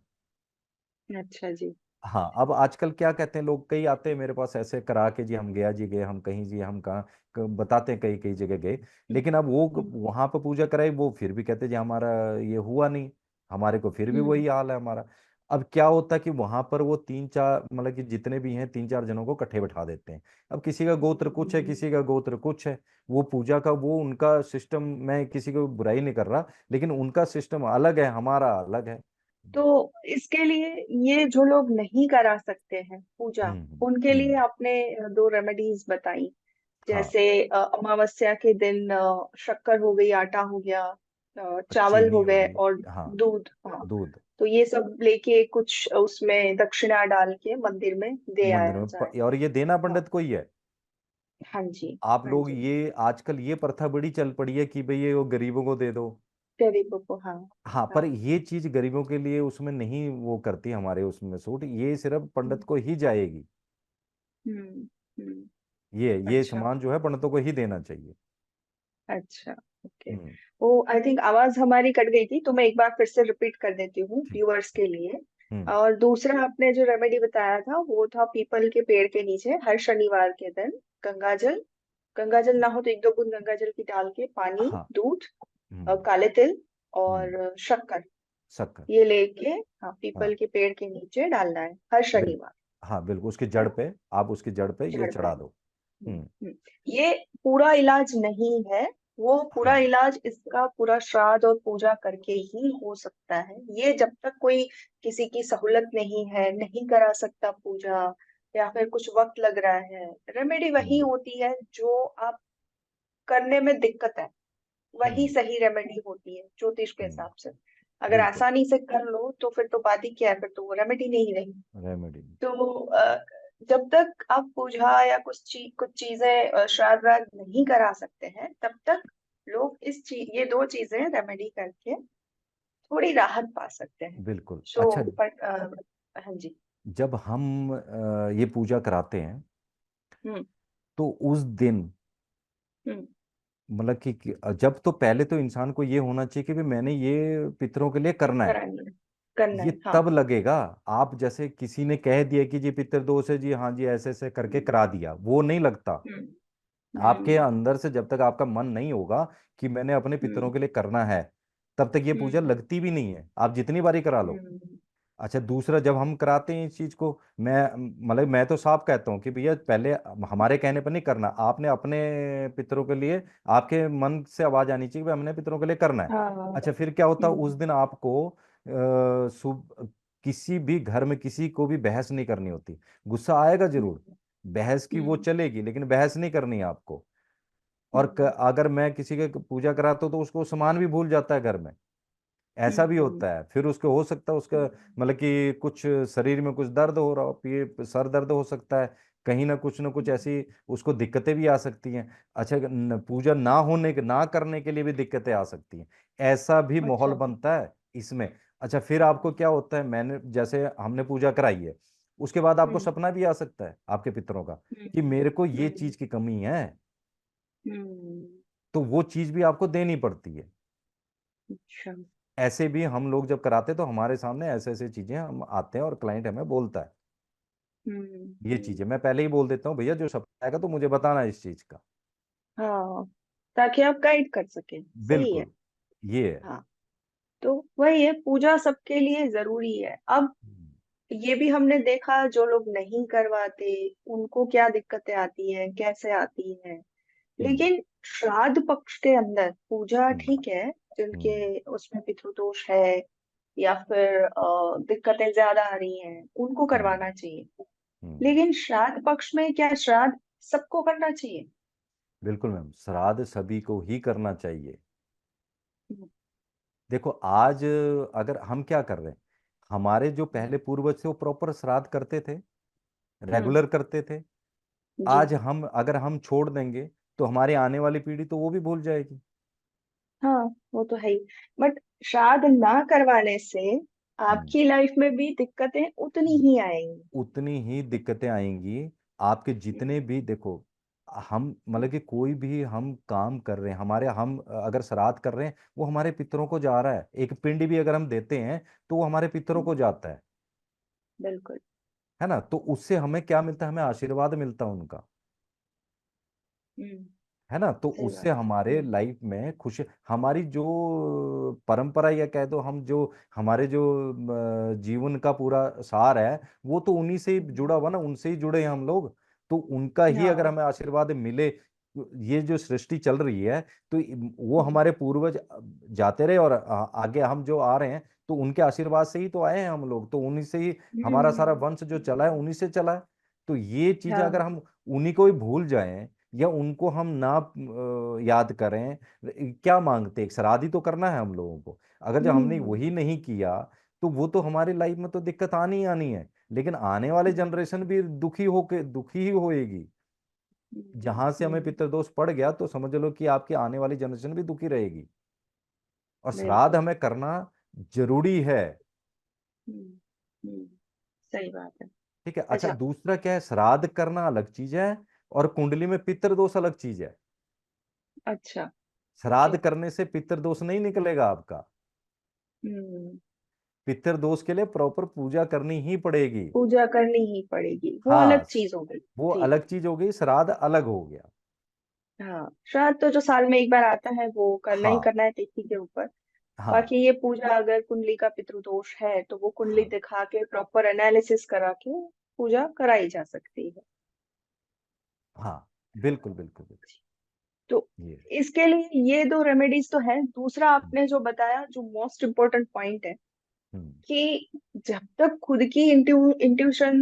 अच्छा जी। हाँ, अब आजकल क्या कहते हैं लोग, कई आते हैं मेरे पास ऐसे करा के, जी हम गया जी गए, हम कहीं जी, हम कहाँ बताते हैं कई कई जगह गए, हम्म। लेकिन अब वो हम्म। वहां पर पूजा कराई, वो फिर भी कहते हैं जी हमारा ये हुआ नहीं, हमारे को फिर भी हम्म। वही हाल है हमारा। अब क्या होता है कि वहां पर वो तीन चार, मतलब कि जितने भी हैं तीन चार जनों को इकट्ठे बैठा देते हैं। अब किसी का गोत्र कुछ है, किसी का गोत्र कुछ है, वो पूजा का वो उनका सिस्टम, मैं किसी को बुराई नहीं कर रहा, लेकिन उनका सिस्टम अलग है, हमारा अलग है। तो इसके लिए ये जो लोग नहीं करा सकते हैं पूजा, उनके लिए हम्म। आपने दो रेमेडीज बताई। हाँ, जैसे अमावस्या के दिन शक्कर हो गई, आटा हो गया, चावल चीनी हो गए होगी। और हाँ, दूध। हाँ। दूध। तो ये सब लेके कुछ उसमें दक्षिणा डाल के मंदिर में दे मंदिर आया में जाए। और ये देना हाँ। पंडित को ही है। हाँ जी। आप हाँ लोग जी। ये आजकल ये प्रथा बड़ी चल पड़ी है कि भाई ये वो गरीबों को दे दो। गरीबों को, हाँ। हाँ, पर हाँ। ये चीज गरीबों के लिए उसमें नहीं वो करती हमारे उसमें सूट, ये सिर्फ पंडित हम्म। को ही जाएगी। हम्म। हम्म। ये अच्छा। सामान जो है पंडितों को ही देना चाहिए। अच्छा। ओके। हम्म। वो आई थिंक आवाज हमारी कट गई थी, तो मैं एक बार फिर से रिपीट कर देती हूँ व्यूअर्स के लिए। हम्म। और दूसरा आपने जो रेमेडी बताया था वो था पीपल के पेड़ के नीचे हर शनिवार के दिन गंगाजल, गंगाजल ना हो तो एक दो बूंद गंगाजल की डाल के पानी, हाँ। दूध, हम्म। काले तिल हम्म। और शक्कर, शक्कर। ये लेके, हाँ, पीपल हाँ, के पेड़ के नीचे डालना है हर बिल्कुल। शनिवार। हाँ, बिल्कुल, उसकी है जड़ ना? पे, आप उसकी जड़ पे ये झाड़ पे। चढ़ा दो। हम्म। ये पूरा इलाज नहीं है। वो पूरा हाँ। इलाज इसका पूरा श्राद्ध और पूजा करके ही हो सकता है। ये जब तक कोई किसी की सहूलत नहीं है, नहीं करा सकता पूजा, या फिर कुछ वक्त लग रहा है, रेमेडी वही हम्म। होती है जो आप करने में दिक्कत है, वही हम्म। सही रेमेडी होती है ज्योतिष के हम्म। हिसाब से। अगर बिल्कुल। आसानी से कर लो तो फिर तो बात ही क्या है, फिर तो वो रेमेडी नहीं रही। रेमेडी। तो जब तक आप पूजा या कुछ चीजें श्राद्ध वाद्ध नहीं करा सकते हैं, तब तक लोग ये दो चीजें रेमेडी करके थोड़ी राहत पा सकते हैं। बिल्कुल। सो अच्छा, हाँ जी। जब हम ये पूजा कराते हैं हम्म। तो उस दिन, हम्म। मतलब कि जब तो पहले तो इंसान को ये होना चाहिए कि भाई मैंने ये पितरों के लिए करना है, करानी है, करना ये है, हाँ। तब लगेगा। आप जैसे किसी ने कह दिया कि जी पितर दोष है जी, हाँ जी, ऐसे ऐसे करके हम्म। करा दिया, वो नहीं लगता। हम्म। आपके हम्म। अंदर से जब तक आपका मन नहीं होगा कि मैंने अपने पितरों हम्म। के लिए करना है, तब तक ये पूजा हम्म। लगती भी नहीं है, आप जितनी बारी करा लो। हम्म। अच्छा, दूसरा, जब हम कराते हैं इस चीज को, मैं मतलब मैं तो साफ कहता हूँ कि भैया पहले हमारे कहने पर नहीं करना, आपने अपने पितरों के लिए, आपके मन से आवाज आनी चाहिए कि भाई हमने पितरों के लिए करना है। हाँ। अच्छा, फिर क्या होता है उस हम्म। दिन आपको किसी भी घर में किसी को भी बहस नहीं करनी होती। गुस्सा आएगा जरूर, हम्म। बहस की वो हम्म। चलेगी, लेकिन बहस नहीं करनी है आपको। और हम्म। अगर मैं किसी के पूजा कराता हूँ तो उसको सामान भी भूल जाता है घर में, ऐसा भी हम्म। होता है। फिर उसको हो सकता है उसका, मतलब कि कुछ शरीर में कुछ दर्द हो रहा हो, ये सर दर्द हो सकता है, कहीं ना कुछ ऐसी उसको दिक्कतें भी आ सकती हैं। अच्छा, पूजा ना होने के, ना करने के लिए भी दिक्कतें आ सकती हैं, ऐसा भी माहौल अच्छा। बनता है इसमें। अच्छा, फिर आपको क्या होता है, मैंने जैसे हमने पूजा कराई है, उसके बाद आपको हम्म। सपना भी आ सकता है आपके पितरों का कि हम्म। मेरे को ये हम्म। चीज की कमी है, हम्म। तो वो चीज भी आपको देनी पड़ती है। अच्छा। ऐसे भी हम लोग जब कराते हैं तो हमारे सामने ऐसे ऐसे चीजें हम आते हैं और क्लाइंट हमें बोलता है हम्म। ये चीजें, मैं पहले ही बोल देता हूँ भैया जो सप्लाई आएगा तो मुझे बताना इस चीज का। हाँ, ताकि आप गाइड कर सकें। सही है। बिल्कुल, ये है। हाँ। तो वही है, पूजा सबके लिए जरूरी है। अब ये भी हमने देखा जो लोग नहीं करवाते उनको क्या दिक्कतें आती हैं, कैसे आती हैं। हम्म। लेकिन श्राद्ध पक्ष के अंदर पूजा हम्म। ठीक है, जिनके हम्म। उसमें पितृदोष है या फिर दिक्कतें ज्यादा आ रही हैं, उनको हम्म। करवाना चाहिए। हम्म। लेकिन श्राद्ध पक्ष में क्या श्राद्ध सबको करना चाहिए? बिल्कुल मैम, श्राद्ध सभी को ही करना चाहिए। हम्म। देखो आज अगर हम क्या कर रहे हैं, हमारे जो पहले पूर्वज थे वो प्रॉपर श्राद्ध करते थे, हम्म, रेगुलर करते थे। जी। आज हम अगर हम छोड़ देंगे तो हमारी आने वाली पीढ़ी तो वो भी भूल जाएगी। हाँ, वो तो है ही। बट श्राद्ध ना करवाने से हम्म। आपकी लाइफ में भी दिक्कतें उतनी ही आएंगी। उतनी ही दिक्कतें आएंगी। आपके हम्म, जितने भी देखो, हम मतलब कि कोई भी हम काम कर रहे हैं, हमारे हम अगर श्राद्ध कर रहे हैं वो हमारे पितरों को जा रहा है। एक पिंड भी अगर हम देते हैं तो वो हमारे पितरों हम्म, को जाता बिल्कुल। है ना। तो उससे हमें क्या मिलता है, हमें आशीर्वाद मिलता है उनका, हम्म, है ना। तो सही उससे बात है। हमारे लाइफ में खुश, हमारी जो परंपरा या कह दो, हम जो हमारे जो जीवन का पूरा सार है, वो तो उन्हीं से ही जुड़ा हुआ ना, उनसे ही जुड़े हैं हम लोग। तो उनका ही अगर हाँ। हमें आशीर्वाद मिले, ये जो सृष्टि चल रही है, तो वो हम्म, हमारे पूर्वज जाते रहे और आगे हम जो आ रहे हैं, तो उनके आशीर्वाद से ही तो आए हैं हम लोग, तो उन्हीं से ही हमारा सारा हम्म, वंश जो चला है उन्हीं से चला है। तो ये चीजें अगर हाँ। हम उन्हीं को ही भूल जाएं या उनको हम ना याद करें, क्या मांगते, एक श्राद्ध ही तो करना है हम लोगों को। अगर जब हमने हम्म, वही नहीं किया तो वो तो हमारी लाइफ में तो दिक्कत आनी ही आनी है, लेकिन आने वाले हम्म, जनरेशन भी दुखी ही होएगी। जहां से हमें हम्म, पितृदोष पड़ गया तो समझ लो कि आपकी आने वाली जनरेशन भी दुखी रहेगी। और श्राद्ध बिल्कुल। हमें करना जरूरी है। हम्म, हम्म, सही बात है। ठीक है। अच्छा, अच्छा। दूसरा क्या है, श्राद्ध करना अलग चीज है और कुंडली में पितृदोष अलग चीज है। अच्छा। श्राद्ध ओके। करने से पितृदोष नहीं निकलेगा आपका। हम्म, पितृदोष के लिए प्रॉपर पूजा करनी ही पड़ेगी। पूजा करनी ही पड़ेगी, वो हाँ, अलग चीज हो गई। वो ठीक। अलग चीज हो गई, श्राद्ध अलग हो गया। हाँ, श्राद्ध तो जो साल में एक बार आता है वो करना ही हाँ करना है तिथि के ऊपर। हाँ बाकी ये पूजा, अगर कुंडली का पितृदोष है तो वो कुंडली हाँ दिखा के प्रॉपर एनालिसिस करा के पूजा कराई जा सकती है। हाँ, बिल्कुल बिल्कुल बिल्कुल। तो ये इसके लिए ये दो रेमेडीज तो है। दूसरा हम्म आपने जो बताया, जो मोस्ट इम्पोर्टेंट पॉइंट है, हम्म कि जब तक खुद की इंट्यूशन,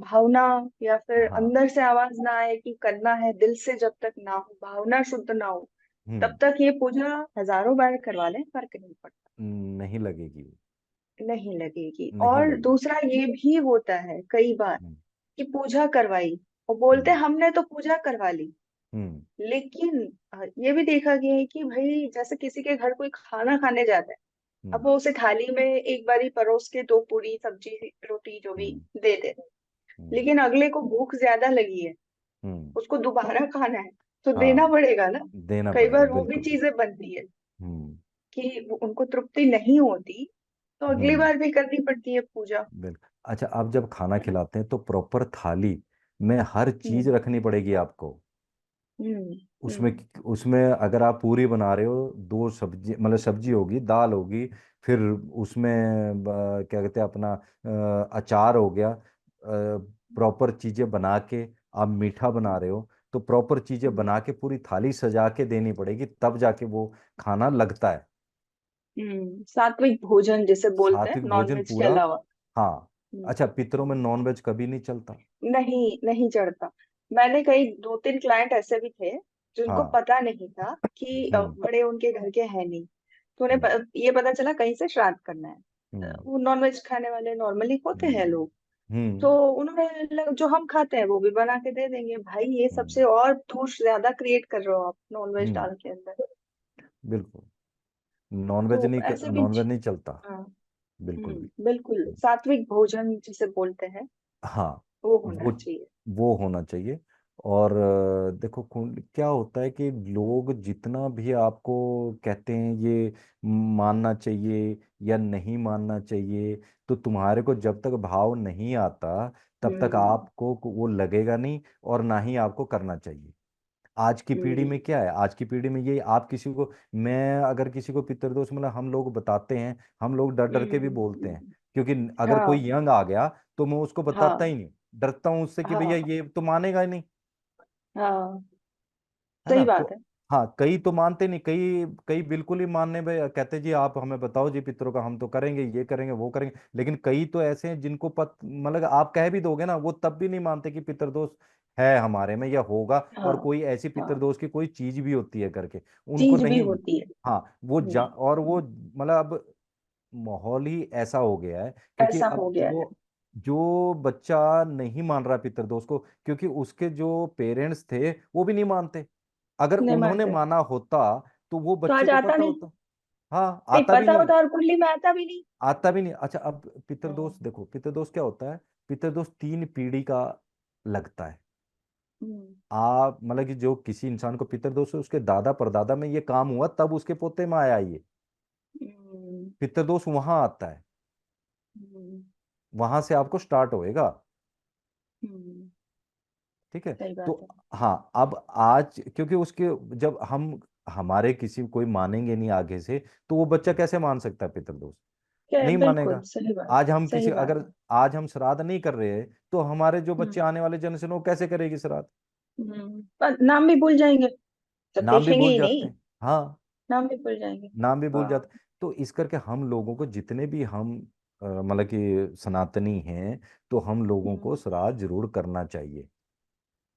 भावना, या फिर हाँ अंदर से आवाज ना आए कि करना है, दिल से जब तक ना हो, भावना शुद्ध ना हो, हम्म तब तक ये पूजा हजारों बार करवा लें फर्क नहीं पड़ता। नहीं लगेगी। नहीं लगेगी। नहीं और लगेगी। दूसरा ये भी होता है कई बार हम्म कि पूजा करवाई और बोलते हम्म हैं, हमने तो पूजा करवा ली। हम्म लेकिन ये भी देखा गया है कि भाई जैसे किसी के घर कोई खाना खाने जाता है, अब हम्म वो उसे थाली में एक बारी परोस के दो पूरी सब्जी रोटी जो भी हम्म दे दे, हम्म लेकिन अगले को भूख ज्यादा लगी है, हम्म, उसको दोबारा खाना है, तो देना हाँ, पड़ेगा ना। देना कई पड़ेगा बार वो भी बिल्कुल। चीजें बनती है हम्म कि उनको तृप्ति नहीं होती, तो अगली हम्म बार भी करनी पड़ती है पूजा। बिल्कुल। अच्छा, आप जब खाना है ना। खिलाते हैं तो प्रॉपर थाली में हर चीज हम्म, रखनी पड़ेगी आपको। हम्म, उसमें हम्म, उसमें अगर आप पूरी बना रहे हो, दो सब्जी मतलब सब्जी होगी, दाल होगी, फिर उसमें क्या कहते हैं अपना अचार हो गया, प्रॉपर चीजें बना के आप मीठा बना रहे हो तो प्रॉपर चीजें हम्म, बना के पूरी थाली सजा के देनी पड़ेगी, तब जाके वो खाना लगता है। सात्विक भोजन जिसे बोलते हैं, सात्विक नॉन भोजन वेज के पूरा। अलावा। हाँ। हम्म, अच्छा, पितरों में हम्म, नॉनवेज कभी नहीं चलता। नहीं, नहीं चढ़ता। मैंने कई दो तीन क्लाइंट ऐसे भी थे जिनको हाँ। पता नहीं था कि हम्म बड़े उनके घर के हैं नहीं, तो उन्हें हम्म ये पता चला कहीं से श्राद्ध करना है। हम्म वो नॉनवेज खाने वाले नॉर्मली होते हैं हम्म लोग। तो हम्म उन्होंने जो हम खाते हैं वो भी बना के दे देंगे। भाई ये हम्म सबसे और दोष ज्यादा क्रिएट कर रहे हो आप नॉनवेज हम्म, डाल के अंदर। बिल्कुल। नॉनवेज तो नहीं, ऐसे भी नॉनवेज नहीं चलता। हाँ। बिल्कुल भी। बिल्कुल सात्विक भोजन जिसे बोलते हैं, हाँ, वो होना वो चाहिए। वो होना चाहिए। और देखो क्या होता है कि लोग जितना भी आपको कहते हैं ये मानना चाहिए या नहीं मानना चाहिए, तो तुम्हारे को जब तक भाव नहीं आता तब तक हम्म, आपको वो लगेगा नहीं, और ना ही आपको करना चाहिए। आज की पीढ़ी हम्म, में क्या है, आज की पीढ़ी में ये आप किसी को, मैं अगर किसी को पितृदोष मतलब हम लोग बताते हैं, हम लोग डर डर के भी बोलते हैं, हम्म, क्योंकि अगर कोई हाँ, यंग आ गया तो मैं उसको बताता हाँ, ही नहीं, डरता हूँ उससे कि भैया हाँ, ये तो मानेगा ही नहीं, हाँ, है सही ना। बात तो है। हाँ, कई तो मानते नहीं, कई कई बिल्कुल ही मानने में कहते जी आप हमें बताओ जी पितरों का, हम तो करेंगे, ये करेंगे वो करेंगे, लेकिन कई तो ऐसे हैं जिनको मतलब आप कह भी दोगे ना वो तब भी नहीं मानते कि पितृदोष है हमारे में या होगा, और हाँ कोई ऐसी हाँ, पितृदोष की कोई चीज भी होती है करके उनको चीज भी नहीं। होती है। हाँ वो हम्म, और वो मतलब अब माहौल ही ऐसा हो गया है, क्योंकि ऐसा हो अब गया है। जो जो बच्चा नहीं मान रहा पितृदोष को, क्योंकि उसके जो पेरेंट्स थे वो भी नहीं मानते। अगर नहीं उन्होंने मानते माना होता तो वो तो बच्चे आज को आता पता नहीं, होता। हाँ नहीं आता भी पता नहीं, होता और कुंडली में आता भी नहीं। आता भी नहीं। अच्छा अब पितृदोष हम्म देखो, पितृदोष क्या होता है। पितृदोष 3 पीढ़ी का लगता है। हम्म आप मतलब कि जो किसी इंसान को पितृदोष है, उसके दादा परदादा में ये काम हुआ, तब उसके पोते में आया ये हम्म पितृदोष, वहां आता है, हम्म वहां से आपको स्टार्ट होएगा। हम्म, ठीक है। सही तो बात है। हाँ अब आज क्योंकि उसके जब हम हमारे किसी कोई मानेंगे नहीं आगे से, तो वो बच्चा कैसे मान सकता है पितृदोष। क्या, नहीं बिल्कुल मानेगा। सही बात आज है, हम सही किसी बात अगर है। आज हम श्राद्ध नहीं कर रहे हैं, तो हमारे जो बच्चे हम्म आने वाले जनरेशन वो कैसे करेगी श्राद्ध। पर नाम भी भूल जाएंगे, जब नाम भी देखेंगे भूल ही जाते नहीं, हैं। हाँ नाम भी भूल जाएंगे। नाम भी भूल हाँ। जाते। तो इस करके हम लोगों को जितने भी हम मतलब कि सनातनी हैं, तो हम लोगों को हम्म, श्राद्ध जरूर करना चाहिए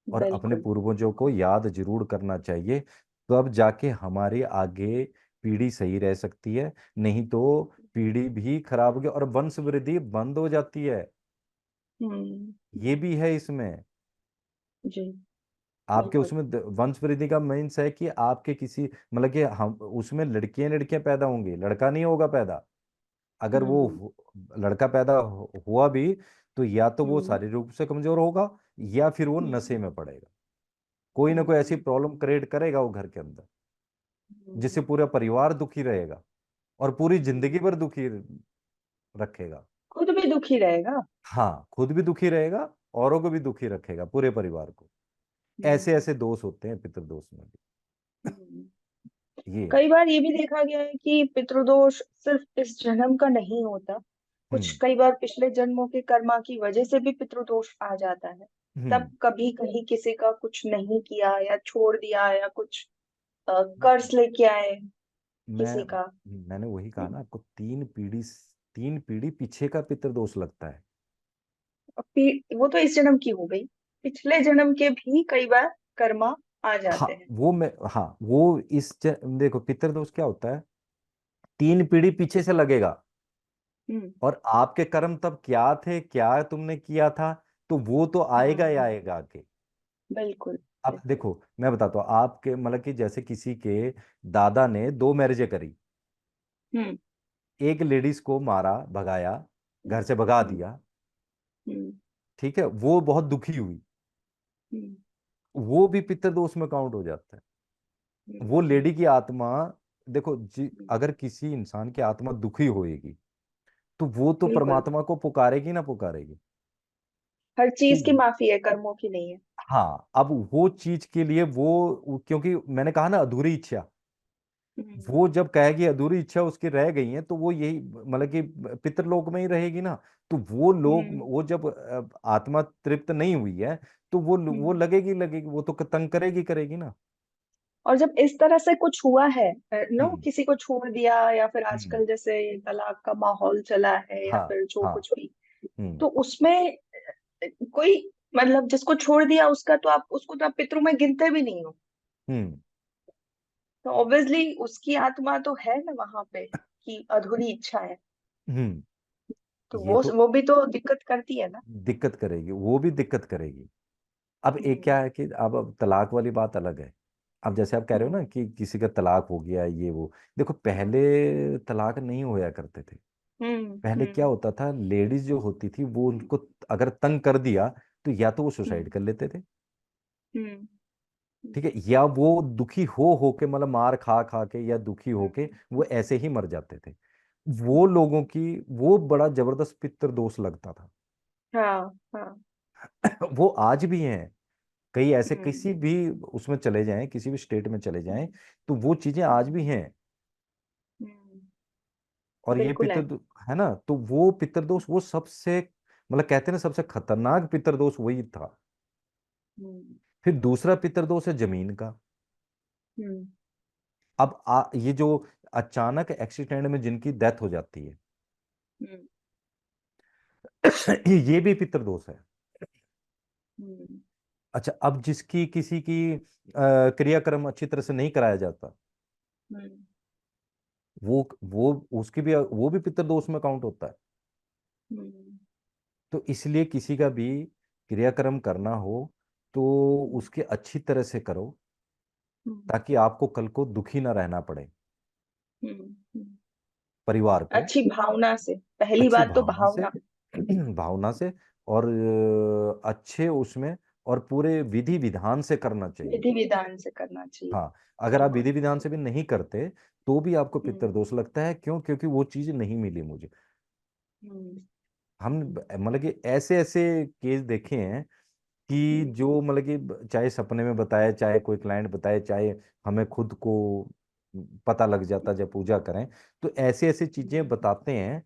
और अपने बिल्कुल। पूर्वजों को याद जरूर करना चाहिए। तो अब जाके हमारी आगे पीढ़ी सही रह सकती है, नहीं तो पीढ़ी भी खराब होगी और वंश वृद्धि बंद हो जाती है। हम्म, ये भी है इसमें। जी, आपके बिल्कुल। उसमें वंश वृद्धि का मीन्स है कि आपके किसी मतलब कि हम उसमें लड़कियां लड़कियां पैदा होंगी, लड़का नहीं होगा पैदा। अगर वो हम्म लड़का पैदा हुआ भी, तो या तो वो हम्म शारीरिक रूप से कमजोर होगा, या फिर वो नशे हम्म में पड़ेगा। कोई ना कोई ऐसी हम्म प्रॉब्लम क्रिएट करेगा वो घर के अंदर, जिससे हम्म, पूरा परिवार दुखी रहेगा और पूरी हम्म। जिंदगी भर दुखी रखेगा। खुद भी दुखी रहेगा। हाँ खुद भी दुखी रहेगा, औरों को भी दुखी रखेगा, पूरे परिवार को। ऐसे हम्म ऐसे दोष होते हैं पितृदोष में हम्म। भी। ये कई बार ये भी देखा गया है कि पितृदोष सिर्फ इस जन्म का नहीं होता, कुछ हम्म कई बार पिछले जन्मों के कर्मा की वजह से भी पितृदोष आ जाता है। तब हम्म। कभी कहीं किसी का कुछ नहीं किया या छोड़ दिया या कुछ कर्ज लेके आए मैं किसी का। मैंने वही कहा हम्म, ना आपको, 3 पीढ़ी पीछे का पितृदोष लगता है। वो तो इस जन्म की हो गई, पिछले जन्म के भी कई बार कर्मा आ हाँ जाते हैं। वो मैं हाँ वो देखो पितृदोष क्या होता है। 3 पीढ़ी पीछे से लगेगा, हम्म और आपके कर्म तब क्या थे, क्या तुमने किया था, तो वो तो आएगा ही हम्म, आएगा आगे। बिल्कुल अब बिल्कुल। देखो मैं बताता हूँ आपके मतलब कि जैसे किसी के दादा ने 2 मैरिजें करी, हम्म एक लेडीज को मारा भगाया, घर से भगा हम्म दिया। हम्म ठीक है, वो बहुत दुखी हुई, हम्म वो भी पितृदोष में काउंट हो जाता है। वो हम्म, लेडी की आत्मा, देखो हम्म, अगर किसी इंसान की आत्मा दुखी होएगी, तो वो तो बिल्कुल। परमात्मा को पुकारेगी ना पुकारेगी। हर तो चीज की माफी है, कर्मों की नहीं है। हाँ अब वो चीज के लिए क्योंकि मैंने कहा ना अधूरी इच्छा, हम्म वो जब कहेगी अधूरी इच्छा उसकी रह गई है, तो वो यही मतलब कि पितृलोक में ही रहेगी ना। तो वो लोग हम्म वो जब आत्मा तृप्त नहीं हुई है, तो वो हम्म। लगेगी लगेगी, वो तो तंग करेगी करेगी ना। और जब इस तरह से कुछ हुआ है, नो हम्म किसी को छोड़ दिया या फिर हम्म। आजकल जैसे तलाक का माहौल चला है या हाँ फिर जो हाँ। कुछ भी, हम्म तो उसमें कोई मतलब जिसको छोड़ दिया उसका तो आप उसको तो आप पितरों में गिनते भी नहीं हो। हम्म तो ऑब्वियसली उसकी आत्मा तो है ना वहां पे, कि अधूरी इच्छा है। हम्म। तो ये तो वो भी तो दिक्कत करती है ना। दिक्कत करेगी, वो भी दिक्कत करेगी। अब एक हम्म क्या है कि अब तलाक वाली बात अलग है। अब जैसे आप कह रहे हो हम्म ना कि किसी का तलाक हो गया ये वो, देखो पहले तलाक नहीं होया करते थे। पहले क्या हम्म होता था, लेडीज जो होती थी वो उनको अगर तंग कर दिया, तो या तो वो सुसाइड हम्म कर लेते थे। हम्म ठीक है, या वो दुखी हो के मतलब मार खा खा के या दुखी हो के हम्म, वो ऐसे ही मर जाते थे। वो हम्म, लोगों की वो बड़ा जबरदस्त पितृ दोष लगता था। हाँ हाँ। वो आज भी हैं। कई ऐसे हम्म किसी भी उसमें चले जाएं, किसी भी स्टेट में चले जाएं, हम्म, तो वो चीजें आज भी हम्म, हैं। हम्म, और ये बिल्कुल है। है ना, तो वो पितृदोष वो सबसे मतलब कहते हैं ना सबसे खतरनाक पितृदोष वही था। हम्म फिर दूसरा पितृदोष है जमीन का। हम्म अब ये जो अचानक एक्सीडेंट में जिनकी डेथ हो जाती है, हम्म ये भी पितृदोष है। हम्म। अच्छा, अब जिसकी किसी की क्रियाक्रम अच्छी तरह से नहीं कराया जाता, हम्म। वो उसकी भी, वो भी पितृदोष में काउंट होता है। हम्म। तो इसलिए किसी का भी क्रियाक्रम करना हो तो हम्म। उसके अच्छी तरह से करो, हम्म। ताकि आपको कल को दुखी ना रहना पड़े, हम्म। हम्म। परिवार को। अच्छी भावना से, पहली अच्छी बात तो भावना से, भावना। भावना से, और अच्छे उसमें, और पूरे विधि विधान से करना चाहिए। विधि विधान से करना चाहिए। हाँ, अगर आप बिल्कुल। विधि विधान से भी नहीं करते तो भी आपको हम्म। पितृदोष लगता है। क्यों? क्योंकि वो चीज नहीं मिली मुझे। हम्म। हम मतलब कि ऐसे ऐसे केस देखे हैं कि हम्म। जो मतलब कि चाहे सपने में बताए, चाहे कोई क्लाइंट बताए, चाहे हमें खुद को पता लग जाता जब पूजा करें, तो ऐसे ऐसे चीजें हम्म। बताते हैं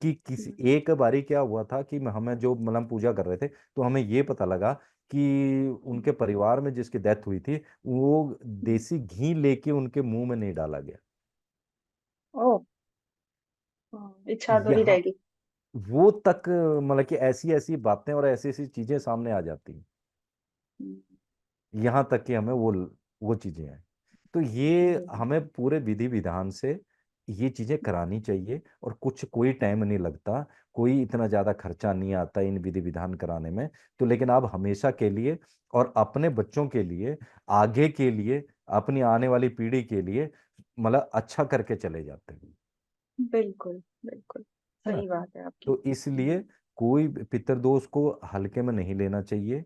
कि किसी हम्म। एक बारी क्या हुआ था कि हमें जो मतलब पूजा कर रहे थे, तो हमें ये पता लगा कि उनके परिवार में जिसकी डेथ हुई थी, वो हम्म। देसी घी लेके उनके मुंह में नहीं डाला गया। ओ। इच्छा अधूरी यहाँ रहेगी। वो तक मतलब कि ऐसी ऐसी बातें और ऐसी ऐसी चीजें सामने आ जाती हैं, हम्म। यहाँ तक कि हमें वो चीजें हैं। तो ये हम्म। हमें पूरे विधि विधान से ये चीजें करानी चाहिए, और कुछ कोई टाइम नहीं लगता, कोई इतना ज्यादा खर्चा नहीं आता इन विधि विधान कराने में। तो लेकिन आप हमेशा के लिए और अपने बच्चों के लिए, आगे के लिए, अपनी आने वाली पीढ़ी के लिए मतलब अच्छा करके चले जाते हैं, बिल्कुल बिल्कुल। है ना। सही बात है आपकी। तो इसलिए कोई पितृदोष को हल्के में नहीं लेना चाहिए,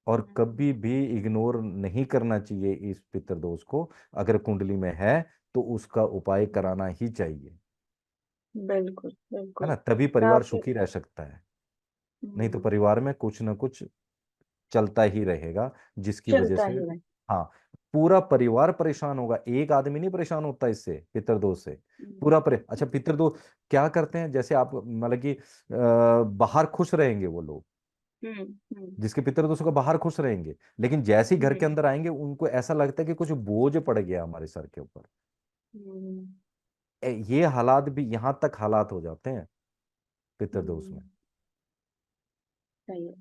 और हम्म। कभी भी इग्नोर नहीं करना चाहिए इस पितृदोष को। अगर कुंडली में है तो उसका उपाय कराना ही चाहिए, बिल्कुल है बिल्कुल। ना। तभी मैं परिवार आपके। सुखी रह सकता है। नहीं तो हम्म। परिवार में कुछ ना कुछ चलता ही रहेगा, जिसकी वजह चलता से, ही है। हाँ, पूरा परिवार परेशान होगा। एक आदमी नहीं परेशान होता इससे, पितृदोष से। अच्छा, पितृदोष क्या करते हैं, जैसे आप मतलब कि बाहर खुश रहेंगे वो लोग, हम्म। हम्म। जिसके पितृदोष का बाहर खुश रहेंगे, लेकिन जैसे ही घर के हम्म। अंदर आएंगे उनको ऐसा लगता है कि कुछ बोझ पड़ गया हमारे सर के ऊपर। हम्म। ये हालात भी, यहाँ तक हालात हो जाते हैं पितृदोष हम्म। में। सही है।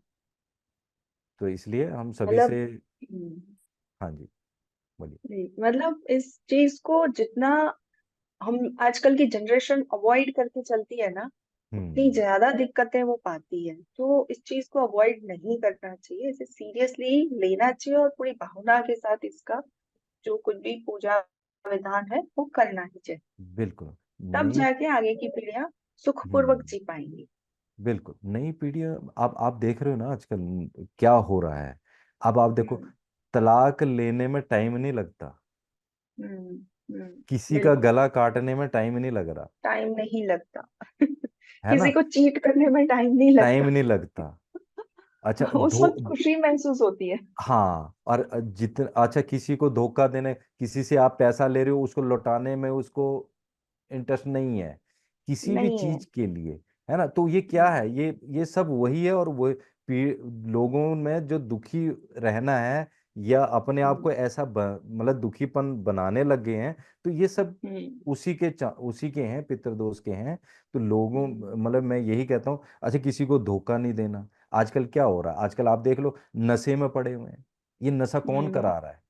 तो इसलिए हम सभी मतलब। से, हम्म। हाँ जी, बोलिए। जी, मतलब इस चीज को जितना हम आजकल की जनरेशन अवॉइड करके चलती है ना, उतनी हम्म। ज्यादा दिक्कतें वो पाती है। तो इस चीज को अवॉइड नहीं करना चाहिए, इसे सीरियसली लेना चाहिए और पूरी भावना के साथ इसका जो कुछ भी पूजा विधान है वो करना ही चाहिए। बिल्कुल। तब नई, जाके आगे की पीढ़ियां सुखपूर्वक हम्म, जी पाएंगी। बिल्कुल नई पीढ़ियां। आप देख रहे हो ना आजकल क्या हो रहा है। अब आप देखो, हम्म। तलाक लेने में टाइम नहीं लगता, हम्म। किसी का बिल्कुल। गला काटने में टाइम नहीं लग रहा, टाइम नहीं लगता। है किसी ना। को चीट करने में टाइम नहीं टाइम लगता। नहीं लगता। अच्छा, उस वक्त खुशी महसूस होती है। हाँ, और जितने, अच्छा, किसी को धोखा देने, किसी से आप पैसा ले रहे हो, उसको लौटाने में उसको इंटरेस्ट नहीं है, किसी भी नहीं है। चीज के लिए, है ना। तो ये क्या हम्म। है, ये सब वही है। और वो लोगों में जो दुखी रहना है, या अपने आप हम्म। को ऐसा मतलब दुखीपन बनाने लग गए हैं, तो ये सब हम्म। उसी के हैं, पितृदोष के हैं। तो लोगों, हम्म। मतलब मैं यही कहता हूँ, अच्छा, किसी को धोखा नहीं देना। आजकल क्या हो रहा है, आजकल आप देख लो, नशे में पड़े हुए हैं। ये नशा कौन हम्म। करा रहा है?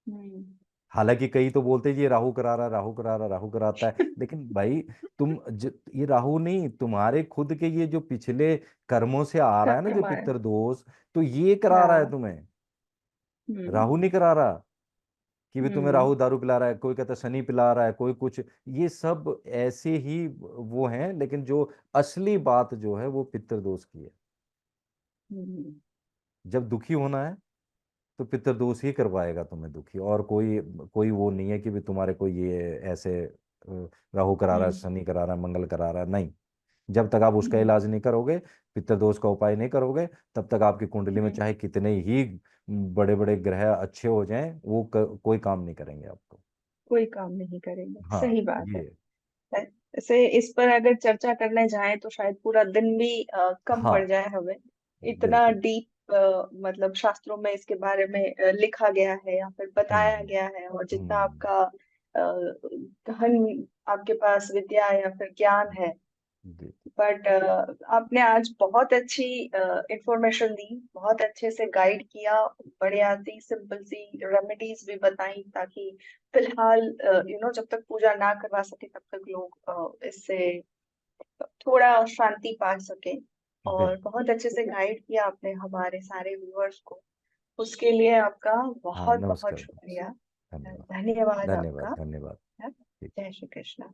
हम्म। हालांकि कई तो बोलते हैं जी, ये राहु करा रहा, राहु करा रहा, राहु कराता है। लेकिन भाई, ये राहु नहीं, तुम्हारे खुद के ये जो पिछले कर्मों से आ रहा है ना, जो कर्म आया। पितृदोष, तो ये करा रहा है हाँ। तुम्हें। राहु हम्म। नहीं करा रहा कि भी तुम्हें हम्म। राहु दारू पिला रहा है, कोई कहता है शनि पिला रहा है, कोई कुछ। ये सब ऐसे ही वो हैं, लेकिन जो असली बात जो है वो पितृदोष की है। हम्म। जब दुखी होना है तो पितृदोष ही करवाएगा तुम्हें दुखी, और कोई कोई वो नहीं है कि भी तुम्हारे को ये ऐसे राहु करा रहा है, हम्म। शनि करा रहा है, मंगल करा रहा है, नहीं। जब तक आप उसका हम्म। इलाज नहीं करोगे, पितृदोष का उपाय नहीं करोगे, तब तक आपकी कुंडली में हम्म। चाहे कितने ही बड़े बड़े ग्रह अच्छे हो जाएं, वो कोई काम नहीं करेंगे आपको। कोई काम नहीं करेंगे, हाँ, सही बात है। ये, ऐसे इस पर अगर चर्चा करने जाएं तो शायद पूरा दिन भी कम हाँ, पड़ जाए हमें। इतना बिल्कुल। डीप मतलब शास्त्रों में इसके बारे में लिखा गया है या फिर बताया हम्म। गया है, और जितना हम्म। आपका गहन आपके पास विद्या या फिर ज्ञान है, जी। बट आपने आज बहुत अच्छी इंफॉर्मेशन दी, बहुत अच्छे से गाइड किया, बढ़िया सी सिंपल सी रेमेडीज भी बताई, ताकि फिलहाल जब तक पूजा ना करवा सके तब तक लोग इससे थोड़ा शांति पा सके। और बिल्कुल। बहुत अच्छे से गाइड किया आपने हमारे सारे व्यूअर्स को, उसके लिए आपका हाँ, बहुत बहुत नमस्कार, शुक्रिया। धन्यवाद। धन्यवाद धन्यवाद, आपका। धन्यवाद। ठीक। जय श्री कृष्ण।